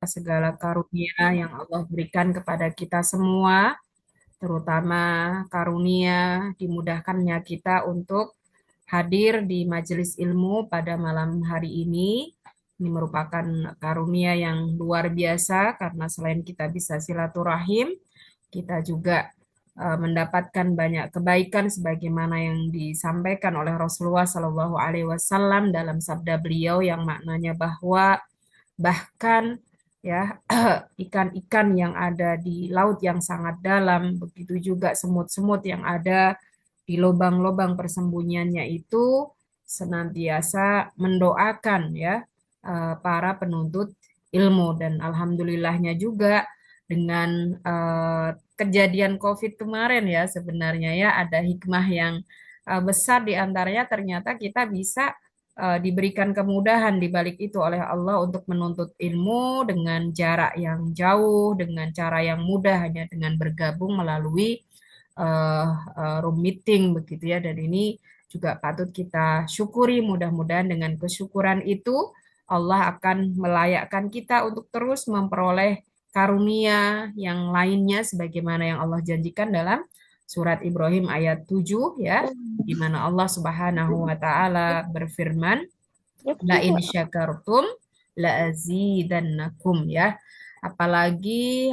atas segala karunia yang Allah berikan kepada kita semua, terutama karunia dimudahkannya kita untuk hadir di majelis ilmu pada malam hari ini. Ini merupakan karunia yang luar biasa karena selain kita bisa silaturahim, kita juga mendapatkan banyak kebaikan sebagaimana yang disampaikan oleh Rasulullah Shallallahu Alaihi Wasallam dalam sabda beliau yang maknanya bahwa bahkan ya ikan-ikan yang ada di laut yang sangat dalam, begitu juga semut-semut yang ada di lubang-lubang persembunyiannya itu senantiasa mendoakan ya para penuntut ilmu dan alhamdulillahnya juga dengan kejadian COVID kemarin ya sebenarnya ya ada hikmah yang besar di antaranya ternyata kita bisa diberikan kemudahan di balik itu oleh Allah untuk menuntut ilmu dengan jarak yang jauh, dengan cara yang mudah hanya dengan bergabung melalui room meeting begitu ya. Dan ini juga patut kita syukuri. Mudah-mudahan dengan kesyukuran itu Allah akan melayakkan kita untuk terus memperoleh karunia yang lainnya sebagaimana yang Allah janjikan dalam surat Ibrahim ayat 7 ya, di mana Allah Subhanahu wa taala berfirman, la in syakartum la azidannakum ya. Apalagi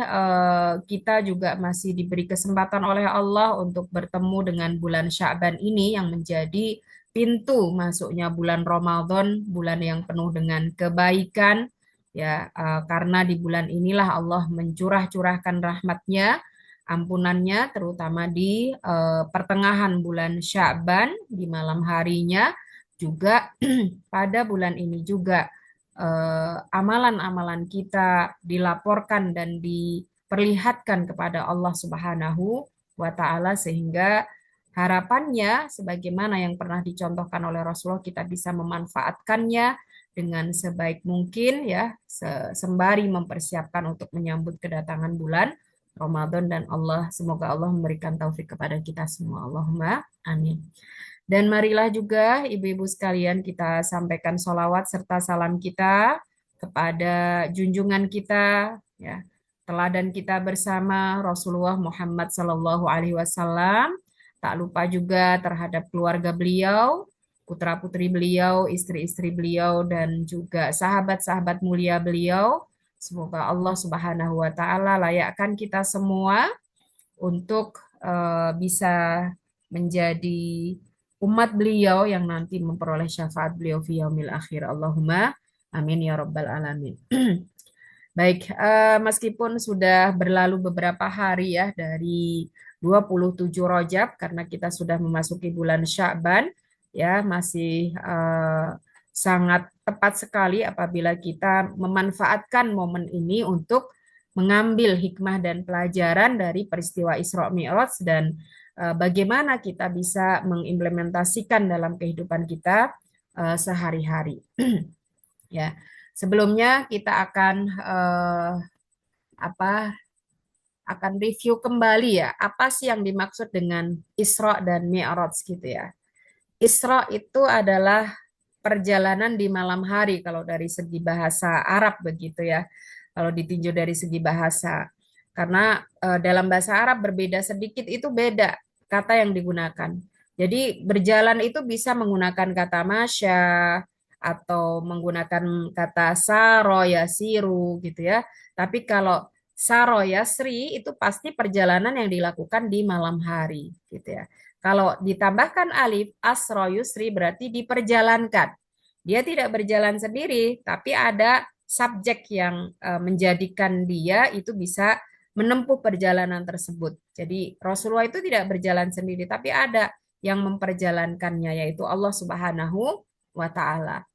kita juga masih diberi kesempatan oleh Allah untuk bertemu dengan bulan Sya'ban ini yang menjadi pintu masuknya bulan Ramadan, bulan yang penuh dengan kebaikan ya, karena di bulan inilah Allah mencurah-curahkan rahmatnya, ampunannya terutama di pertengahan bulan Sya'ban di malam harinya juga pada bulan ini juga amalan-amalan kita dilaporkan dan diperlihatkan kepada Allah Subhanahu wa taala sehingga harapannya sebagaimana yang pernah dicontohkan oleh Rasulullah kita bisa memanfaatkannya dengan sebaik mungkin ya sembari mempersiapkan untuk menyambut kedatangan bulan Ramadan dan semoga Allah memberikan taufik kepada kita semua. Allahumma amin. Dan marilah juga ibu-ibu sekalian kita sampaikan sholawat serta salam kita kepada junjungan kita, ya, teladan kita bersama Rasulullah Muhammad Sallallahu Alaihi Wasallam. Tak lupa juga terhadap keluarga beliau, putra-putri beliau, istri-istri beliau, dan juga sahabat-sahabat mulia beliau. Semoga Allah Subhanahu Wa Taala layakkan kita semua untuk bisa menjadi umat beliau yang nanti memperoleh syafaat beliau fi yaumil akhir. Allahumma amin ya rabbal alamin. Baik, meskipun sudah berlalu beberapa hari ya dari 27 Rajab karena kita sudah memasuki bulan Sya'ban ya masih sangat tepat sekali apabila kita memanfaatkan momen ini untuk mengambil hikmah dan pelajaran dari peristiwa Isra Mi'raj dan bagaimana kita bisa mengimplementasikan dalam kehidupan kita sehari-hari. Ya, sebelumnya kita akan akan review kembali ya apa sih yang dimaksud dengan Isra dan Mi'raj gitu ya. Isra itu adalah perjalanan di malam hari kalau dari segi bahasa Arab begitu ya. Kalau ditinjau dari segi bahasa. Karena dalam bahasa Arab berbeda sedikit itu beda kata yang digunakan. Jadi berjalan itu bisa menggunakan kata masya atau menggunakan kata saro yasiru gitu ya. Tapi kalau saro yasri itu pasti perjalanan yang dilakukan di malam hari gitu ya. Kalau ditambahkan alif asro yusri berarti diperjalankan. Dia tidak berjalan sendiri, tapi ada subjek yang menjadikan dia itu bisa menempuh perjalanan tersebut. Jadi Rasulullah itu tidak berjalan sendiri, tapi ada yang memperjalankannya, yaitu Allah Subhanahu wa Ta'ala.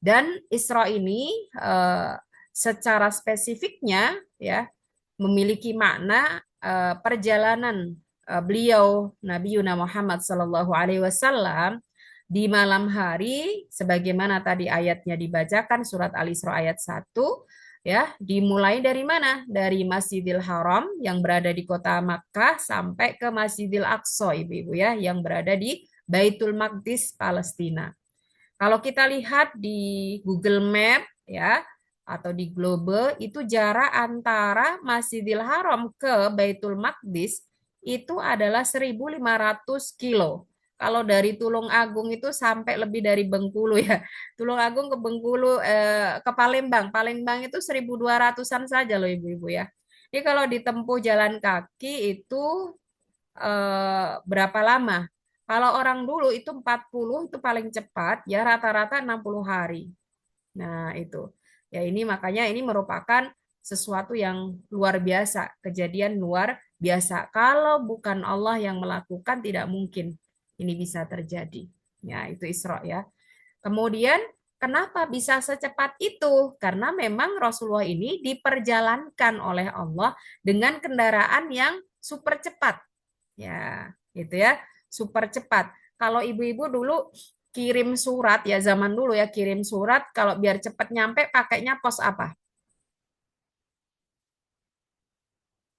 Dan Isra ini secara spesifiknya ya memiliki makna perjalanan beliau Nabi Yuna Muhammad Sallallahu Alaihi Wasallam di malam hari sebagaimana tadi ayatnya dibacakan surat Al-Isra ayat 1 ya dimulai dari mana? Dari Masjidil Haram yang berada di kota Makkah sampai ke Masjidil Aqsa ibu-ibu ya yang berada di Baitul Maqdis Palestina. Kalau kita lihat di Google Map ya atau di globe itu jarak antara Masjidil Haram ke Baitul Maqdis itu adalah 1.500 kilo. Kalau dari Tulung Agung itu sampai lebih dari Bengkulu ya. Tulung Agung ke Bengkulu ke Palembang. Palembang itu 1.200-an saja loh ibu-ibu ya. Jadi kalau ditempuh jalan kaki itu berapa lama? Kalau orang dulu itu 40 itu paling cepat ya rata-rata 60 hari. Nah, itu. Ya ini makanya ini merupakan sesuatu yang luar biasa, kejadian luar biasa. Kalau bukan Allah yang melakukan tidak mungkin ini bisa terjadi. Ya, itu Isra ya. Kemudian kenapa bisa secepat itu? Karena memang Rasulullah ini diperjalankan oleh Allah dengan kendaraan yang super cepat. Ya, gitu ya. Super cepat. Kalau ibu-ibu dulu kirim surat ya zaman dulu ya kirim surat kalau biar cepat nyampe pakainya pos apa?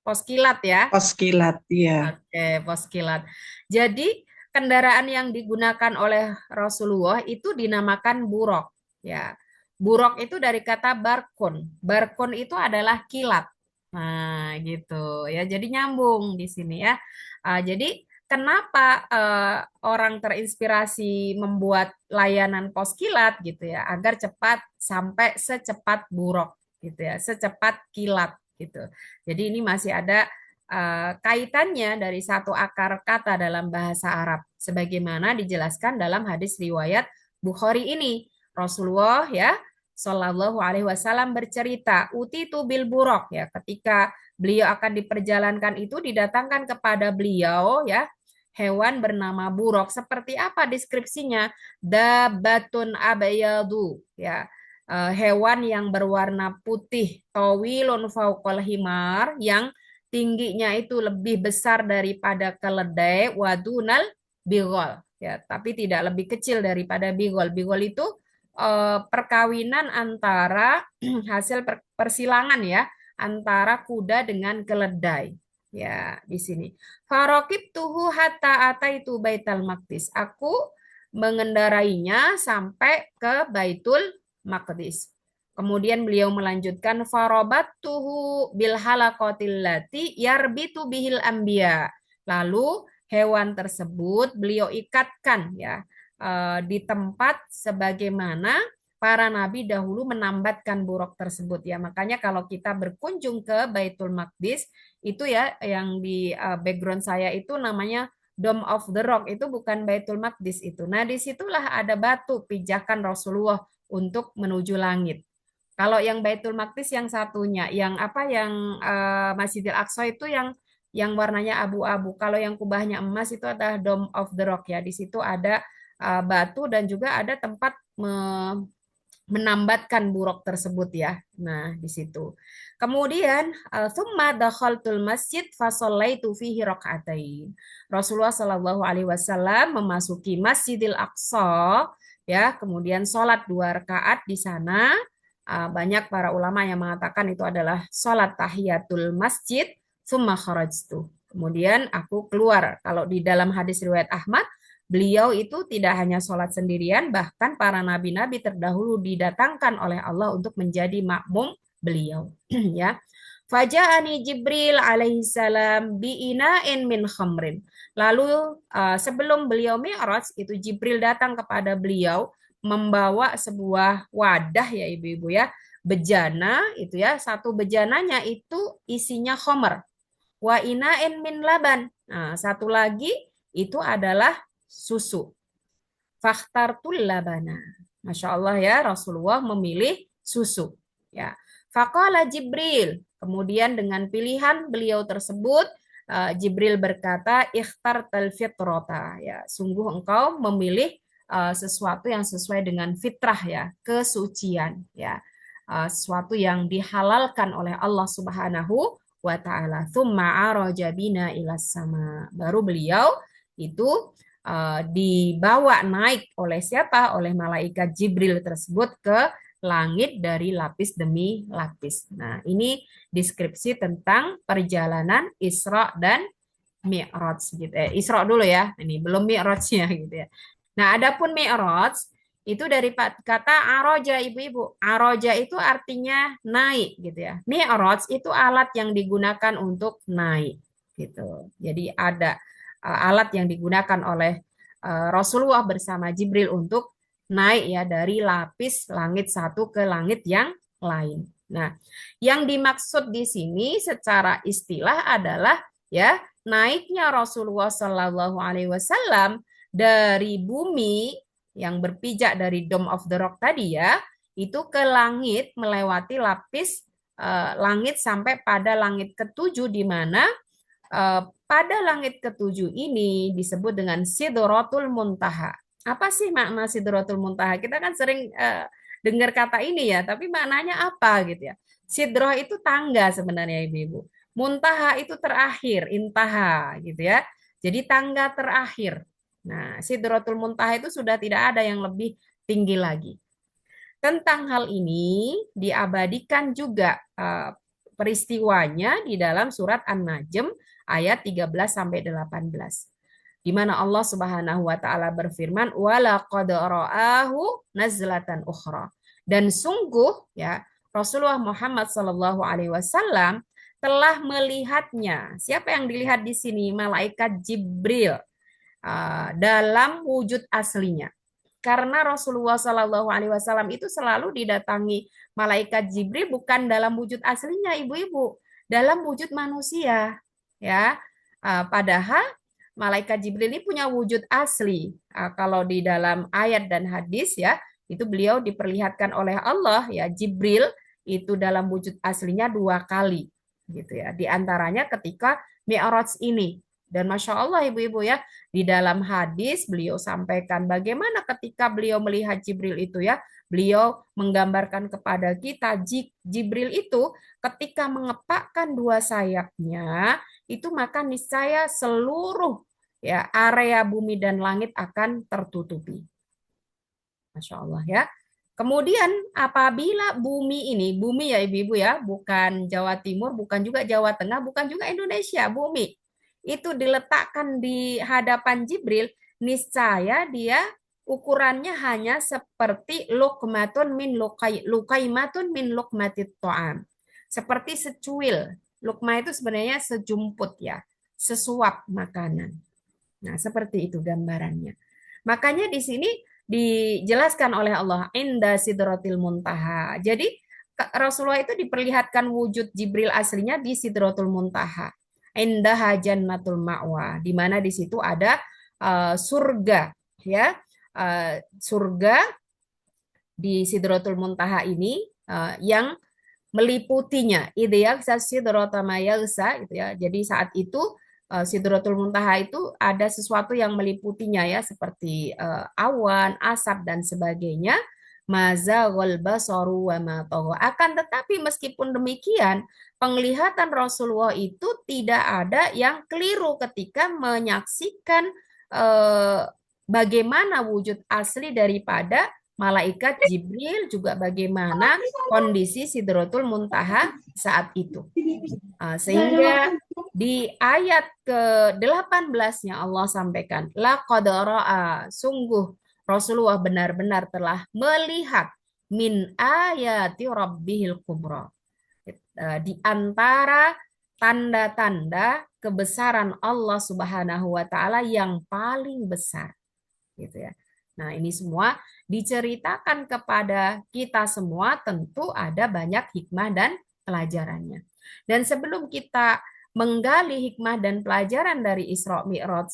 Pos kilat ya. Pos kilat, ya. Oke, pos kilat. Jadi kendaraan yang digunakan oleh Rasulullah itu dinamakan burok. Ya, burok itu dari kata barkun. Barkun itu adalah kilat. Nah, gitu ya. Jadi nyambung di sini ya. Jadi kenapa orang terinspirasi membuat layanan pos kilat gitu ya, agar cepat sampai secepat burok gitu ya, secepat kilat gitu. Jadi ini masih ada kaitannya dari satu akar kata dalam bahasa Arab, sebagaimana dijelaskan dalam hadis riwayat Bukhari ini. Rasulullah ya Shallallahu Alaihi Wasallam bercerita, uti tu bil burok ya, ketika beliau akan diperjalankan itu didatangkan kepada beliau ya hewan bernama burok. Seperti apa deskripsinya? Dabatun abayadu ya. Hewan yang berwarna putih, tawilun fauqal himar, yang tingginya itu lebih besar daripada keledai, wadunal bigol ya, tapi tidak lebih kecil daripada bigol. Bigol itu perkawinan antara hasil persilangan ya antara kuda dengan keledai ya di sini. Farokib tuhu hatta ataitu Baitul Maqdis. Aku mengendarainya sampai ke Baitul Maqdis. Kemudian beliau melanjutkan farobat tuhu bil halaqatil lati yarbitu bihil anbiya. Lalu hewan tersebut beliau ikatkan ya di tempat sebagaimana para nabi dahulu menambatkan buruk tersebut ya. Makanya kalau kita berkunjung ke Baitul Maqdis itu ya yang di background saya itu namanya Dome of the Rock, itu bukan Baitul Maqdis itu. Nah, disitulah ada batu pijakan Rasulullah untuk menuju langit. Kalau yang Baitul Maqdis yang satunya, yang apa yang Masjidil Aqsa itu yang warnanya abu-abu. Kalau yang kubahnya emas itu adalah Dome of the Rock ya. Di situ ada batu dan juga ada tempat menambatkan buruk tersebut ya. Nah, di situ. Kemudian tsumma dakhaltul masjid fa shallaitu fihi rakaatain. Rasulullah Shallallahu alaihi wasallam memasuki Masjidil Aqsa ya, kemudian sholat 2 rakaat di sana. Banyak para ulama yang mengatakan itu adalah sholat tahiyatul masjid tsumma kharajtu. Kemudian aku keluar. Kalau di dalam hadis riwayat Ahmad, beliau itu tidak hanya sholat sendirian, bahkan para nabi-nabi terdahulu didatangkan oleh Allah untuk menjadi makmum beliau. Ya, Faja'ani Jibril alaihissalam bi'ina'in min khamrin. Lalu sebelum beliau Mi'raj itu Jibril datang kepada beliau membawa sebuah wadah ya ibu-ibu ya, bejana itu ya, satu bejananya itu isinya khamr. Wa ina'in min laban. Nah, satu lagi itu adalah susu. Fakhtartul labana. Masya Allah ya, Rasulullah memilih susu. Ya. Faqala Jibril. Kemudian dengan pilihan beliau tersebut, Jibril berkata, ikhtartal fitrata. Ya, sungguh engkau memilih sesuatu yang sesuai dengan fitrah ya, kesucian ya. Sesuatu yang dihalalkan oleh Allah Subhanahu wa taala. Tsumma araja bina ilas sama. Baru beliau itu dibawa naik oleh siapa? Oleh malaikat Jibril tersebut ke langit dari lapis demi lapis. Nah, ini deskripsi tentang perjalanan Isra dan Mi'raj gitu. Isra dulu ya. Ini belum Mi'rajnya gitu ya. Nah, adapun Mi'raj Itu dari kata aroja, ibu-ibu. Aroja itu artinya naik gitu ya. Mi'raj itu alat yang digunakan untuk naik gitu. Jadi ada alat yang digunakan oleh Rasulullah bersama Jibril untuk naik ya dari lapis langit satu ke langit yang lain. Nah, yang dimaksud di sini secara istilah adalah ya naiknya Rasulullah Shallallahu Alaihi Wasallam dari bumi yang berpijak dari Dome of the Rock tadi ya, itu ke langit melewati lapis langit sampai pada langit ketujuh di mana pada langit ketujuh ini disebut dengan Sidratul Muntaha. Apa sih makna Sidratul Muntaha? Kita kan sering dengar kata ini ya, tapi maknanya apa gitu ya? Sidroh itu tangga sebenarnya ibu-ibu. Muntaha itu terakhir, intaha gitu ya. Jadi tangga terakhir. Nah, Sidratul Muntaha itu sudah tidak ada yang lebih tinggi lagi. Tentang hal ini diabadikan juga peristiwanya di dalam surat An-Najm ayat 13 sampai 18. Di mana Allah Subhanahu wa taala berfirman wala qad ra'ahu nazlatan ukhra. Dan sungguh ya Rasulullah Muhammad sallallahu alaihi wasallam telah melihatnya. Siapa yang dilihat di sini? Malaikat Jibril dalam wujud aslinya. Karena Rasulullah Shallallahu Alaihi Wasallam itu selalu didatangi malaikat Jibril bukan dalam wujud aslinya, ibu-ibu, dalam wujud manusia, ya. Padahal malaikat Jibril ini punya wujud asli. Kalau di dalam ayat dan hadis, ya, itu beliau diperlihatkan oleh Allah, ya, Jibril itu dalam wujud aslinya 2 kali, gitu ya. Di antaranya ketika Mi'raj ini. Dan Masya Allah ibu-ibu ya, di dalam hadis beliau sampaikan bagaimana ketika beliau melihat Jibril itu ya, beliau menggambarkan kepada kita Jibril itu ketika mengepakkan 2 sayapnya, itu maka niscaya seluruh ya area bumi dan langit akan tertutupi. Masya Allah ya. Kemudian apabila bumi ya ibu-ibu ya, bukan Jawa Timur, bukan juga Jawa Tengah, bukan juga Indonesia, bumi itu diletakkan di hadapan Jibril, niscaya dia ukurannya hanya seperti lukmatun min lukaimatun min lukmatit to'am. Seperti secuil. Lukma itu sebenarnya sejumput ya, sesuap makanan. Nah, seperti itu gambarannya. Makanya di sini dijelaskan oleh Allah inda sidratil muntaha. Jadi Rasulullah itu diperlihatkan wujud Jibril aslinya di sidratul muntaha. Indaha jannatul ma'wa, di mana di situ ada surga ya. Surga di sidratul muntaha ini yang meliputinya. Ideal sidratul mayalsa gitu ya. Jadi saat itu Sidratul Muntaha itu ada sesuatu yang meliputinya ya seperti awan, asap dan sebagainya. Mazaghal basaru wa ma tagha. Akan tetapi meskipun demikian, penglihatan Rasulullah itu tidak ada yang keliru ketika menyaksikan bagaimana wujud asli daripada malaikat Jibril, juga bagaimana kondisi Sidratul Muntaha saat itu. Sehingga di ayat ke-18-nya Allah sampaikan, laqad ra'a, sungguh Rasulullah benar-benar telah melihat min ayati rabbihil kubra. Di antara tanda-tanda kebesaran Allah Subhanahu wa taala yang paling besar. Gitu ya. Nah, ini semua diceritakan kepada kita semua, tentu ada banyak hikmah dan pelajarannya. Dan sebelum kita menggali hikmah dan pelajaran dari Isra Mi'raj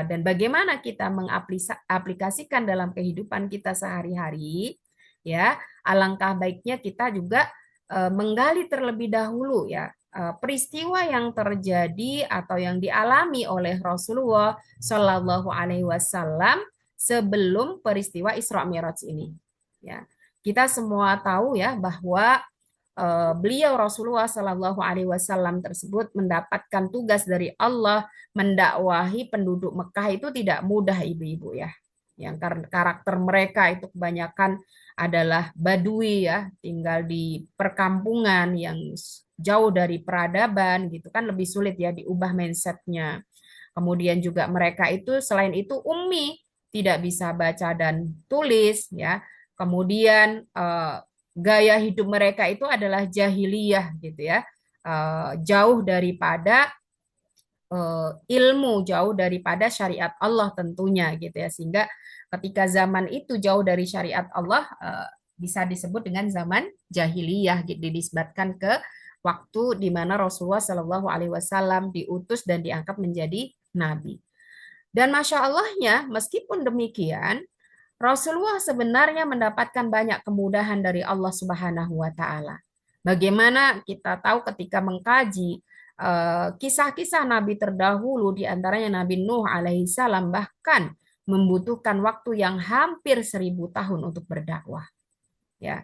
dan bagaimana kita mengaplikasikan dalam kehidupan kita sehari-hari, ya, alangkah baiknya kita juga menggali terlebih dahulu ya peristiwa yang terjadi atau yang dialami oleh Rasulullah Shallallahu Alaihi Wasallam sebelum peristiwa Isra Mi'raj ini. Ya, kita semua tahu ya bahwa beliau Rasulullah Shallallahu Alaihi Wasallam tersebut mendapatkan tugas dari Allah mendakwahi penduduk Mekah itu tidak mudah ibu-ibu ya. Yang karakter mereka itu kebanyakan adalah Badui ya, tinggal di perkampungan yang jauh dari peradaban gitu kan, lebih sulit ya diubah mindsetnya. Kemudian juga mereka itu selain itu ummi, tidak bisa baca dan tulis, ya. Kemudian gaya hidup mereka itu adalah jahiliyah gitu ya. Jauh daripada ilmu, jauh daripada syariat Allah tentunya gitu ya. Sehingga ketika zaman itu jauh dari syariat Allah, bisa disebut dengan zaman jahiliyah gitu, dinisbatkan ke waktu di mana Rasulullah Shallallahu Alaihi Wasallam diutus dan diangkat menjadi nabi. Dan masya Allahnya, meskipun demikian, Rasulullah sebenarnya mendapatkan banyak kemudahan dari Allah Subhanahu wa taala. Bagaimana kita tahu ketika mengkaji kisah-kisah nabi terdahulu, di antaranya Nabi Nuh alaihissalam, bahkan membutuhkan waktu yang hampir 1.000 tahun untuk berdakwah. Ya,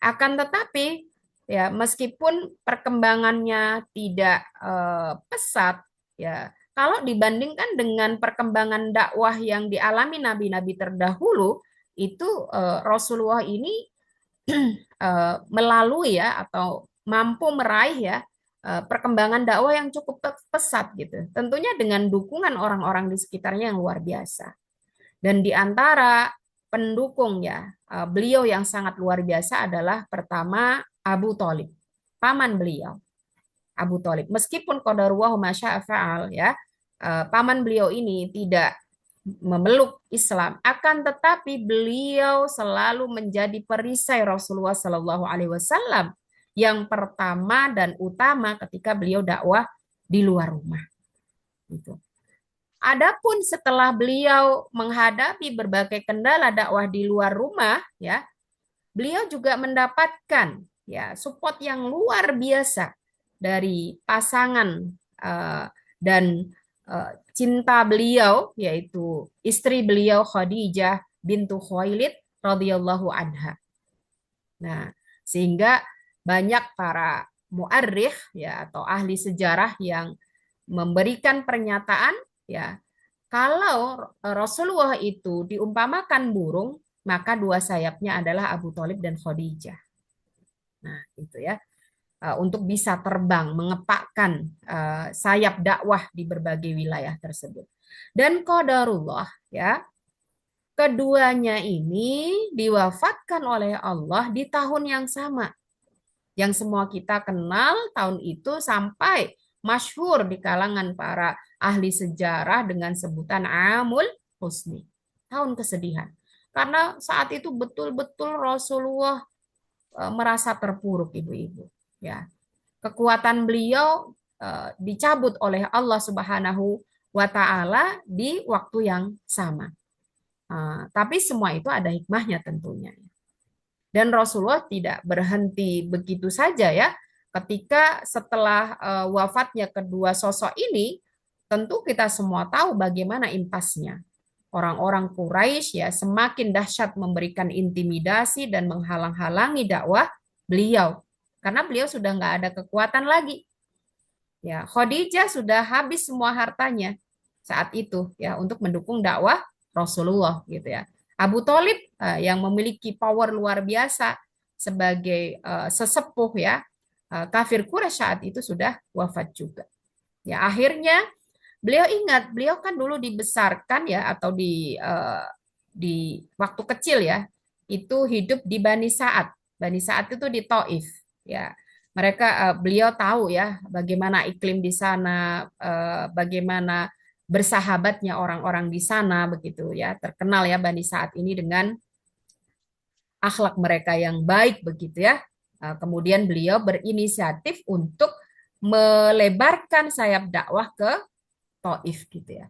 akan tetapi ya meskipun perkembangannya tidak pesat, ya kalau dibandingkan dengan perkembangan dakwah yang dialami nabi-nabi terdahulu, itu Rasulullah ini melalui ya atau mampu meraih ya perkembangan dakwah yang cukup pesat gitu. Tentunya dengan dukungan orang-orang di sekitarnya yang luar biasa. Dan di antara pendukung ya, beliau yang sangat luar biasa adalah pertama Abu Thalib, paman beliau. Abu Thalib. Meskipun qadarullah ma syaa fa'al ya, paman beliau ini tidak memeluk Islam, akan tetapi beliau selalu menjadi perisai Rasulullah Shallallahu Alaihi Wasallam yang pertama dan utama ketika beliau dakwah di luar rumah. Gitu. Adapun setelah beliau menghadapi berbagai kendala dakwah di luar rumah, ya, beliau juga mendapatkan ya support yang luar biasa dari pasangan dan cinta beliau, yaitu istri beliau Khadijah bintu Khuwailid radhiyallahu anha. Nah, sehingga banyak para muarrikh ya atau ahli sejarah yang memberikan pernyataan ya, kalau Rasulullah itu diumpamakan burung, maka dua sayapnya adalah Abu Thalib dan Khadijah. Nah, itu ya. Untuk bisa terbang, mengepakkan sayap dakwah di berbagai wilayah tersebut. Dan qadarullah ya, keduanya ini diwafatkan oleh Allah di tahun yang sama. Yang semua kita kenal tahun itu sampai masyhur di kalangan para ahli sejarah dengan sebutan Amul Husni, tahun kesedihan. Karena saat itu betul-betul Rasulullah merasa terpuruk, ibu-ibu. Ya, kekuatan beliau dicabut oleh Allah Subhanahu wa taala di waktu yang sama. Tapi semua itu ada hikmahnya tentunya. Dan Rasulullah tidak berhenti begitu saja ya. Ketika setelah wafatnya kedua sosok ini, tentu kita semua tahu bagaimana impasnya. Orang-orang Quraisy ya semakin dahsyat memberikan intimidasi dan menghalang-halangi dakwah beliau. Karena beliau sudah nggak ada kekuatan lagi. Ya, Khadijah sudah habis semua hartanya saat itu ya untuk mendukung dakwah Rasulullah gitu ya. Abu Thalib yang memiliki power luar biasa sebagai sesepuh ya, kafir Quraisy saat itu sudah wafat juga. Ya, akhirnya beliau ingat, beliau kan dulu dibesarkan ya atau di waktu kecil ya, itu hidup di Bani Sa'ad. Bani Sa'ad itu di Taif ya. Mereka beliau tahu ya bagaimana iklim di sana, bagaimana bersahabatnya orang-orang di sana begitu ya. Terkenal ya Bani Sa'ad ini dengan akhlak mereka yang baik begitu ya. Kemudian beliau berinisiatif untuk melebarkan sayap dakwah ke Taif gitu ya.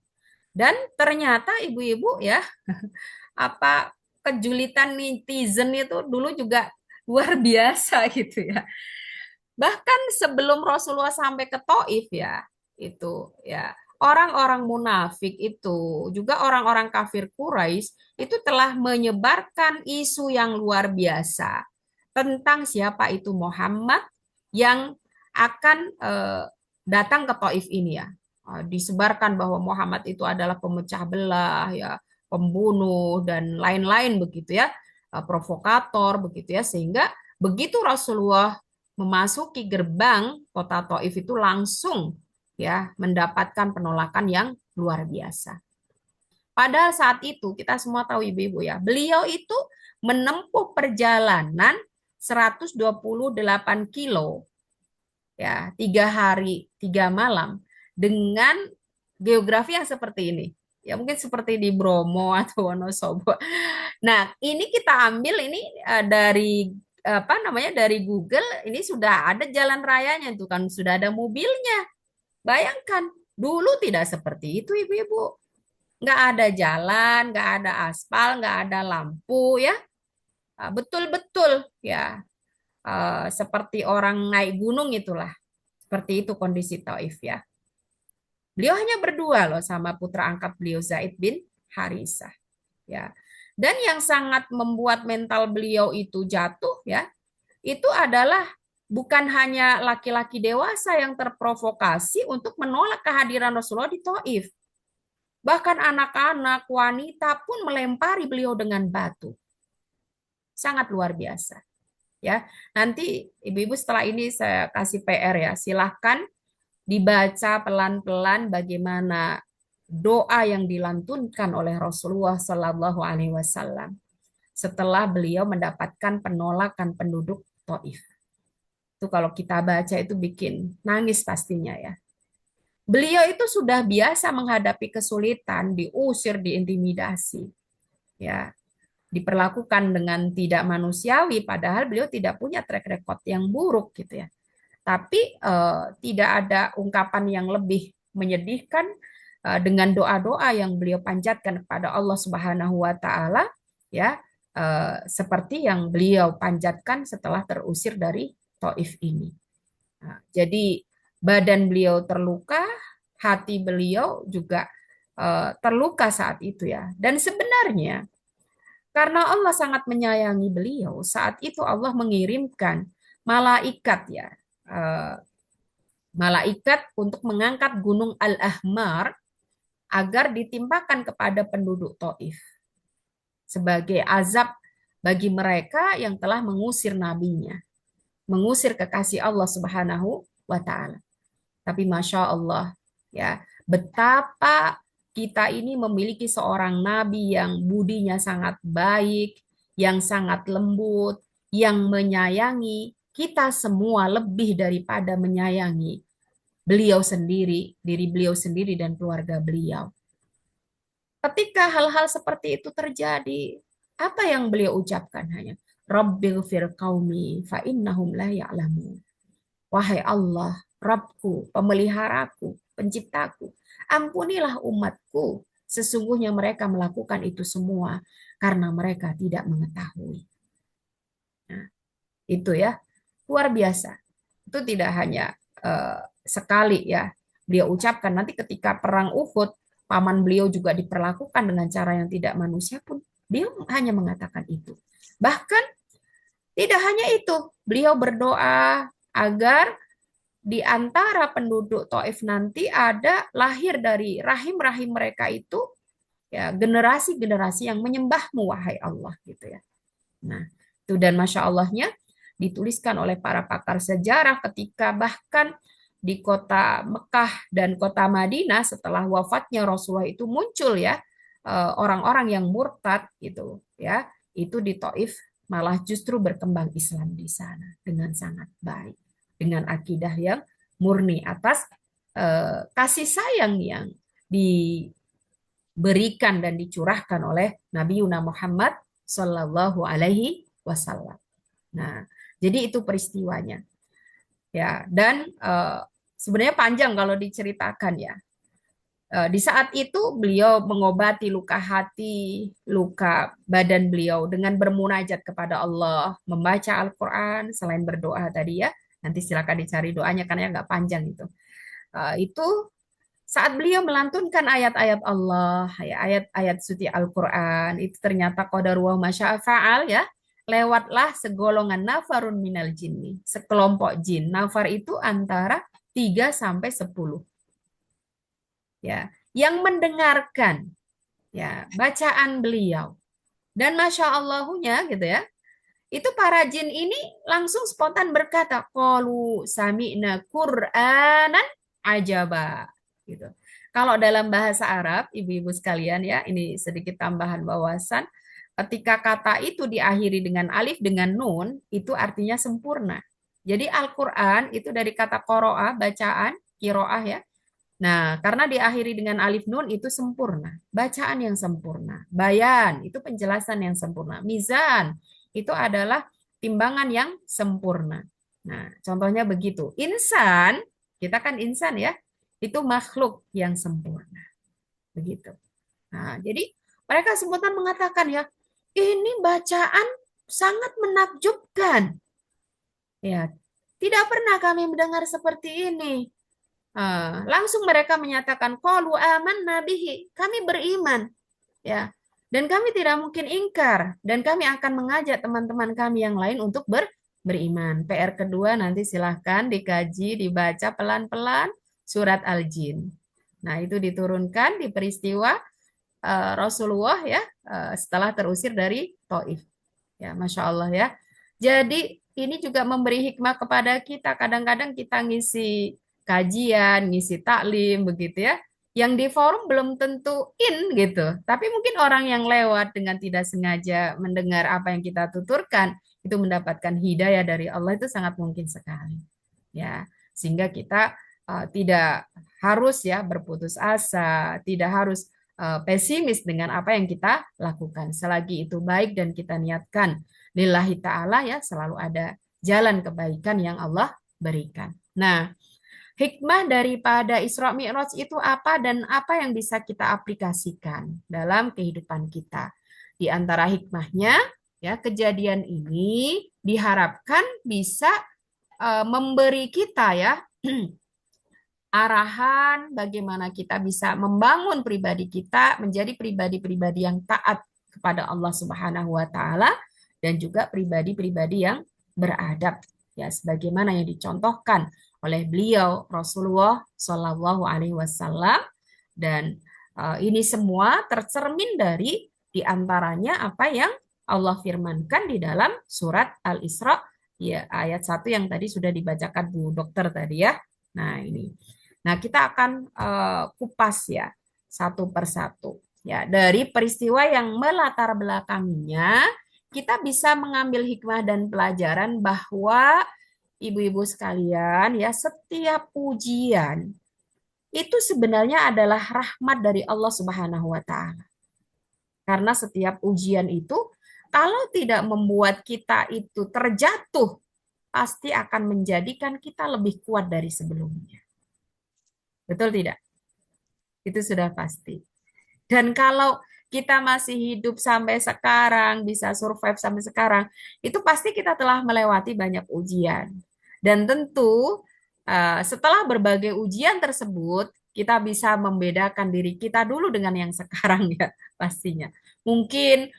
Dan ternyata ibu-ibu ya, apa kejulitan netizen itu dulu juga luar biasa gitu ya. Bahkan sebelum Rasulullah sampai ke Taif ya, itu ya orang-orang munafik itu juga orang-orang kafir Quraisy itu telah menyebarkan isu yang luar biasa tentang siapa itu Muhammad yang akan datang ke Taif ini ya. Disebarkan bahwa Muhammad itu adalah pemecah belah ya, pembunuh dan lain-lain begitu ya, provokator begitu ya, sehingga begitu Rasulullah memasuki gerbang kota Taif itu langsung ya mendapatkan penolakan yang luar biasa. Padahal saat itu kita semua tahu ibu-ibu ya, beliau itu menempuh perjalanan 128 kilo ya, 3 hari 3 malam dengan geografi yang seperti ini. Ya mungkin seperti di Bromo atau Wonosobo. Nah, ini kita ambil ini dari apa namanya dari Google, ini sudah ada jalan rayanya tuh kan, sudah ada mobilnya. Bayangkan, dulu tidak seperti itu ibu-ibu. Nggak ada jalan, nggak ada aspal, nggak ada lampu ya. Betul-betul ya, seperti orang naik gunung itulah. Seperti itu kondisi Taif ya. Beliau hanya berdua loh sama putra angkat beliau Zaid bin Harisah ya. Dan yang sangat membuat mental beliau itu jatuh ya, itu adalah bukan hanya laki-laki dewasa yang terprovokasi untuk menolak kehadiran Rasulullah di Taif. Bahkan anak-anak, wanita pun melempari beliau dengan batu. Sangat luar biasa. Ya, nanti ibu-ibu setelah ini saya kasih PR ya, silahkan dibaca pelan-pelan bagaimana doa yang dilantunkan oleh Rasulullah Shallallahu Alaihi Wasallam setelah beliau mendapatkan penolakan penduduk Taif. Itu kalau kita baca itu bikin nangis pastinya ya. Beliau itu sudah biasa menghadapi kesulitan, diusir, diintimidasi, ya, diperlakukan dengan tidak manusiawi, padahal beliau tidak punya track record yang buruk gitu ya. Tapi tidak ada ungkapan yang lebih menyedihkan dengan doa-doa yang beliau panjatkan kepada Allah Subhanahu wa taala ya, seperti yang beliau panjatkan setelah terusir dari Taif ini. Nah, jadi badan beliau terluka, hati beliau juga terluka saat itu ya. Dan sebenarnya karena Allah sangat menyayangi beliau, saat itu Allah mengirimkan malaikat ya, eh, malaikat untuk mengangkat gunung Al-Ahmar agar ditimpakan kepada penduduk Taif sebagai azab bagi mereka yang telah mengusir nabinya, mengusir kekasih Allah Subhanahu wa taala. Tapi Masya Allah, ya, betapa kita ini memiliki seorang nabi yang budinya sangat baik, yang sangat lembut, yang menyayangi kita semua lebih daripada menyayangi beliau sendiri, diri beliau sendiri dan keluarga beliau. Ketika hal-hal seperti itu terjadi, apa yang beliau ucapkan hanya Rabbil fir qaumi fa innahum la ya'lamun. Wahai Allah, Rabbku, pemeliharaku, penciptaku, ampunilah umatku. Sesungguhnya mereka melakukan itu semua karena mereka tidak mengetahui. Nah, itu ya, luar biasa. Itu tidak hanya sekali ya beliau ucapkan. Nanti ketika perang Uhud, paman beliau juga diperlakukan dengan cara yang tidak manusia pun, beliau hanya mengatakan itu. Bahkan tidak hanya itu, beliau berdoa agar di antara penduduk Taif nanti ada lahir dari rahim-rahim mereka itu ya generasi-generasi yang menyembahmu wahai Allah gitu ya. Nah, itu dan Masya Allahnya dituliskan oleh para pakar sejarah ketika bahkan di kota Mekah dan kota Madinah setelah wafatnya Rasulullah itu muncul ya orang-orang yang murtad gitu ya. Itu di Taif malah justru berkembang Islam di sana dengan sangat baik, dengan akidah yang murni atas kasih sayang yang diberikan dan dicurahkan oleh Nabi Muhammad Sallallahu Alaihi Wasallam. Nah, jadi itu peristiwanya ya. Dan sebenarnya panjang kalau diceritakan ya. Di saat itu beliau mengobati luka hati, luka badan beliau dengan bermunajat kepada Allah, membaca Al-Quran selain berdoa tadi ya. Nanti silakan dicari doanya karena nggak panjang itu. Itu saat beliau melantunkan ayat-ayat Allah, ya, ayat-ayat suci Al-Quran, itu ternyata qadarullah masya'a fa'al ya, lewatlah segolongan nafarun minal jinni, sekelompok jin. Nafar itu antara 3 sampai 10. Ya, yang mendengarkan ya bacaan beliau. Dan Masya Allahunya gitu ya, itu para jin ini langsung spontan berkata, qalu sami'na Qur'anan ajaba gitu. Kalau dalam bahasa Arab, ibu-ibu sekalian ya, ini sedikit tambahan wawasan. Ketika kata itu diakhiri dengan alif dengan nun, itu artinya sempurna. Jadi Al-Quran itu dari kata qoro'ah, bacaan, kiro'ah ya. Nah, karena diakhiri dengan alif nun itu sempurna. Bacaan yang sempurna. Bayan, itu penjelasan yang sempurna. Mizan, itu adalah timbangan yang sempurna. Nah, contohnya begitu. Insan, kita kan insan ya, itu makhluk yang sempurna. Begitu. Nah, jadi mereka sebutan mengatakan ya, ini bacaan sangat menakjubkan. Ya, tidak pernah kami mendengar seperti ini. Langsung mereka menyatakan, qalu amanna bihi, kami beriman. Ya, dan kami tidak mungkin ingkar. Dan kami akan mengajak teman-teman kami yang lain untuk beriman. PR kedua nanti silahkan dikaji, dibaca pelan-pelan surat Al-Jin. Nah, itu diturunkan di peristiwa Rasulullah ya setelah terusir dari Taif. Ya, Masya Allah ya. Jadi ini juga memberi hikmah kepada kita. Kadang-kadang kita ngisi kajian, ngisi taklim begitu ya. Yang di forum belum tentu in gitu. Tapi mungkin orang yang lewat dengan tidak sengaja mendengar apa yang kita tuturkan itu mendapatkan hidayah dari Allah itu sangat mungkin sekali. Ya, sehingga kita tidak harus ya berputus asa, tidak harus pesimis dengan apa yang kita lakukan. Selagi itu baik dan kita niatkan lillahi ta'ala ya selalu ada jalan kebaikan yang Allah berikan. Nah, hikmah daripada Isra Mi'raj itu apa dan apa yang bisa kita aplikasikan dalam kehidupan kita. Di antara hikmahnya ya kejadian ini diharapkan bisa memberi kita ya arahan bagaimana kita bisa membangun pribadi kita menjadi pribadi-pribadi yang taat kepada Allah Subhanahu wa taala dan juga pribadi-pribadi yang beradab ya sebagaimana yang dicontohkan oleh beliau Rasulullah Shallallahu alaihi wasallam dan ini semua tercermin dari diantaranya apa yang Allah firmankan di dalam surat Al-Isra ya ayat 1 yang tadi sudah dibacakan Bu Dokter tadi ya. Nah, ini. Nah, kita akan kupas ya satu persatu. Ya, dari peristiwa yang melatar belakanginya, kita bisa mengambil hikmah dan pelajaran bahwa ibu-ibu sekalian ya, setiap ujian itu sebenarnya adalah rahmat dari Allah Subhanahu wa taala. Karena setiap ujian itu kalau tidak membuat kita itu terjatuh, pasti akan menjadikan kita lebih kuat dari sebelumnya. Betul tidak? Itu sudah pasti. Dan kalau kita masih hidup sampai sekarang, bisa survive sampai sekarang, itu pasti kita telah melewati banyak ujian. Dan tentu setelah berbagai ujian tersebut, kita bisa membedakan diri kita dulu dengan yang sekarang ya pastinya. Mungkin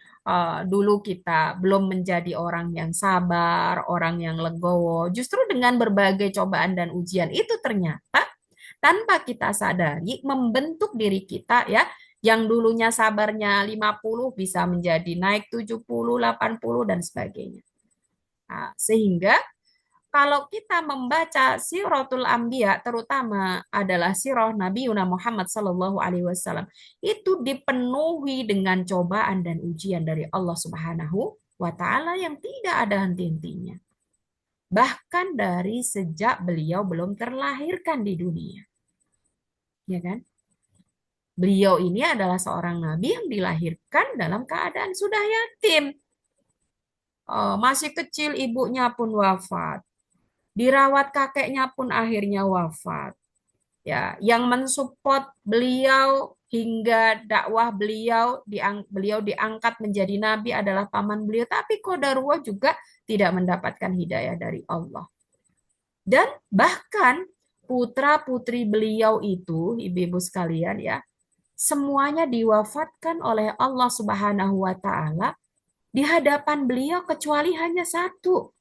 dulu kita belum menjadi orang yang sabar, orang yang legowo. Justru dengan berbagai cobaan dan ujian itu ternyata tanpa kita sadari membentuk diri kita ya yang dulunya sabarnya 50 bisa menjadi naik 70, 80 dan sebagainya. Nah, sehingga kalau kita membaca Siratul Anbiya terutama adalah sirah Nabi Muhammad Sallallahu Alaihi Wasallam itu dipenuhi dengan cobaan dan ujian dari Allah Subhanahu wa taala yang tidak ada henti-hentinya. Bahkan dari sejak beliau belum terlahirkan di dunia. Ya kan? Beliau ini adalah seorang nabi yang dilahirkan dalam keadaan sudah yatim. Masih kecil ibunya pun wafat. Dirawat kakeknya pun akhirnya wafat. Ya, yang mensupport beliau hingga dakwah beliau diangkat menjadi nabi adalah paman beliau, tapi qadarullah juga tidak mendapatkan hidayah dari Allah. Dan bahkan putra-putri beliau itu, ibu-ibu sekalian ya, semuanya diwafatkan oleh Allah Subhanahu wa taala di hadapan beliau kecuali hanya satu,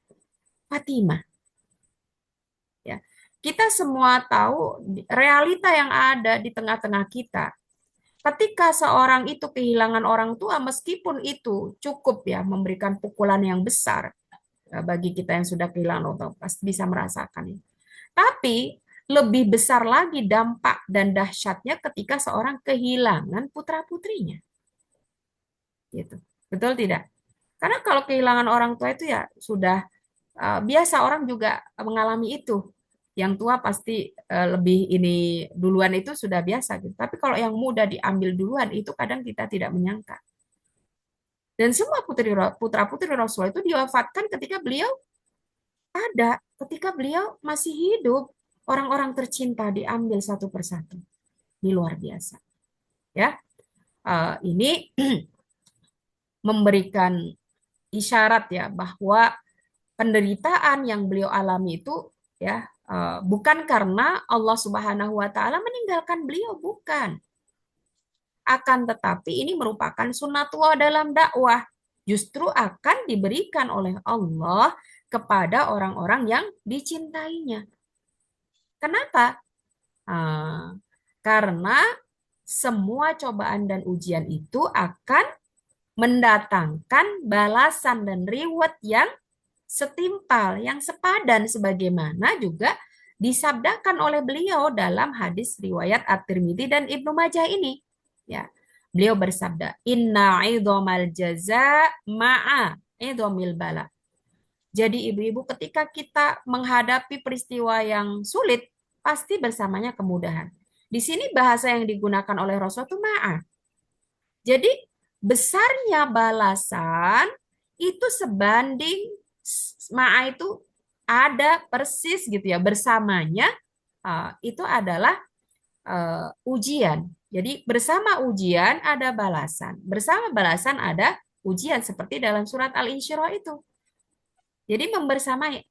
Fatimah. Ya. Kita semua tahu realita yang ada di tengah-tengah kita. Ketika seorang itu kehilangan orang tua, meskipun itu cukup ya memberikan pukulan yang besar bagi kita yang sudah kehilangan orang tua, pasti bisa merasakan ini. Tapi lebih besar lagi dampak dan dahsyatnya ketika seorang kehilangan putra-putrinya. Gitu. Betul tidak? Karena kalau kehilangan orang tua itu ya sudah biasa, orang juga mengalami itu. Yang tua pasti lebih ini duluan, itu sudah biasa gitu. Tapi kalau yang muda diambil duluan itu kadang kita tidak menyangka. Dan semua putra-putri Rasulullah itu diwafatkan ketika beliau ada, ketika beliau masih hidup. Orang-orang tercinta diambil satu persatu. Ini luar biasa. Ya, ini memberikan isyarat ya bahwa penderitaan yang beliau alami itu ya bukan karena Allah Subhanahu wa taala meninggalkan beliau, bukan. Akan tetapi ini merupakan sunatullah dalam dakwah. Justru akan diberikan oleh Allah kepada orang-orang yang dicintainya. Kenapa? Ah, karena semua cobaan dan ujian itu akan mendatangkan balasan dan reward yang setimpal, yang sepadan, sebagaimana juga disabdakan oleh beliau dalam hadis riwayat At-Tirmidzi dan Ibnu Majah ini. Ya, beliau bersabda, Inna idhomal jaza ma'a idhomil bala. Jadi ibu-ibu, ketika kita menghadapi peristiwa yang sulit, pasti bersamanya kemudahan. Di sini bahasa yang digunakan oleh Rasul itu ma'a. Jadi besarnya balasan itu sebanding ma'a itu ada persis gitu ya, bersamanya itu adalah ujian. Jadi bersama ujian ada balasan, bersama balasan ada ujian, seperti dalam surat Al-Insyirah itu. Jadi membersamai.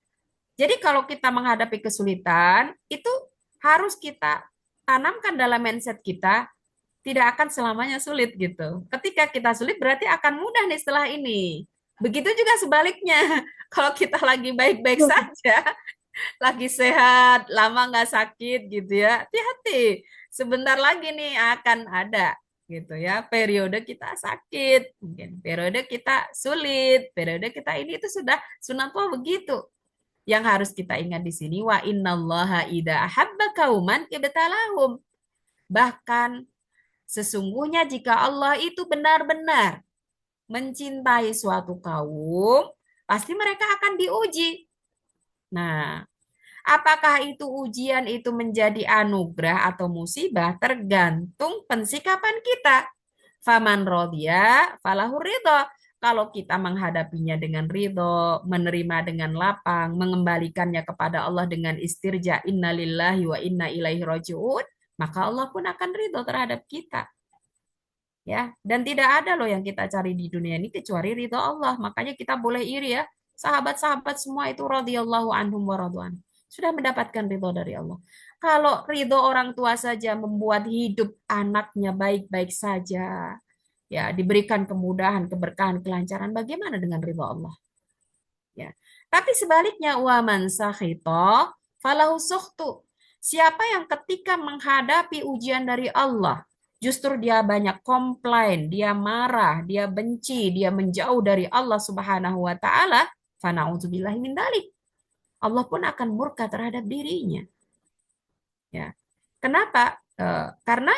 Jadi kalau kita menghadapi kesulitan, itu harus kita tanamkan dalam mindset kita, tidak akan selamanya sulit gitu. Ketika kita sulit berarti akan mudah nih setelah ini. Begitu juga sebaliknya. Kalau kita lagi baik-baik saja, lagi sehat, lama nggak sakit gitu ya, hati-hati. Sebentar lagi nih akan ada gitu ya, periode kita sakit, mungkin periode kita sulit, periode kita ini, itu sudah sunatullah begitu. Yang harus kita ingat di sini, wa innallaha idza ahabba qauman ibtalahum. Bahkan sesungguhnya jika Allah itu benar-benar mencintai suatu kaum, pasti mereka akan diuji. Nah, apakah itu ujian itu menjadi anugerah atau musibah tergantung pensikapan kita. Faman rodya falahu ridho. Kalau kita menghadapinya dengan ridho, menerima dengan lapang, mengembalikannya kepada Allah dengan istirja, inna lillahi wa inna ilaihi raji'un, maka Allah pun akan ridho terhadap kita. Ya, dan tidak ada loh yang kita cari di dunia ini kecuali ridho Allah. Makanya kita boleh iri ya. Sahabat-sahabat semua itu radhiyallahu anhum wa radwan. Sudah mendapatkan ridho dari Allah. Kalau ridho orang tua saja membuat hidup anaknya baik-baik saja, ya diberikan kemudahan, keberkahan, kelancaran, bagaimana dengan ridho Allah? Ya. Tapi sebaliknya, waman sakhito falahu sukhtu. Siapa yang ketika menghadapi ujian dari Allah, justru dia banyak komplain, dia marah, dia benci, dia menjauh dari Allah Subhanahu wa taala, fana'udzubillahi min dzalik. Allah pun akan murka terhadap dirinya. Ya. Kenapa? Karena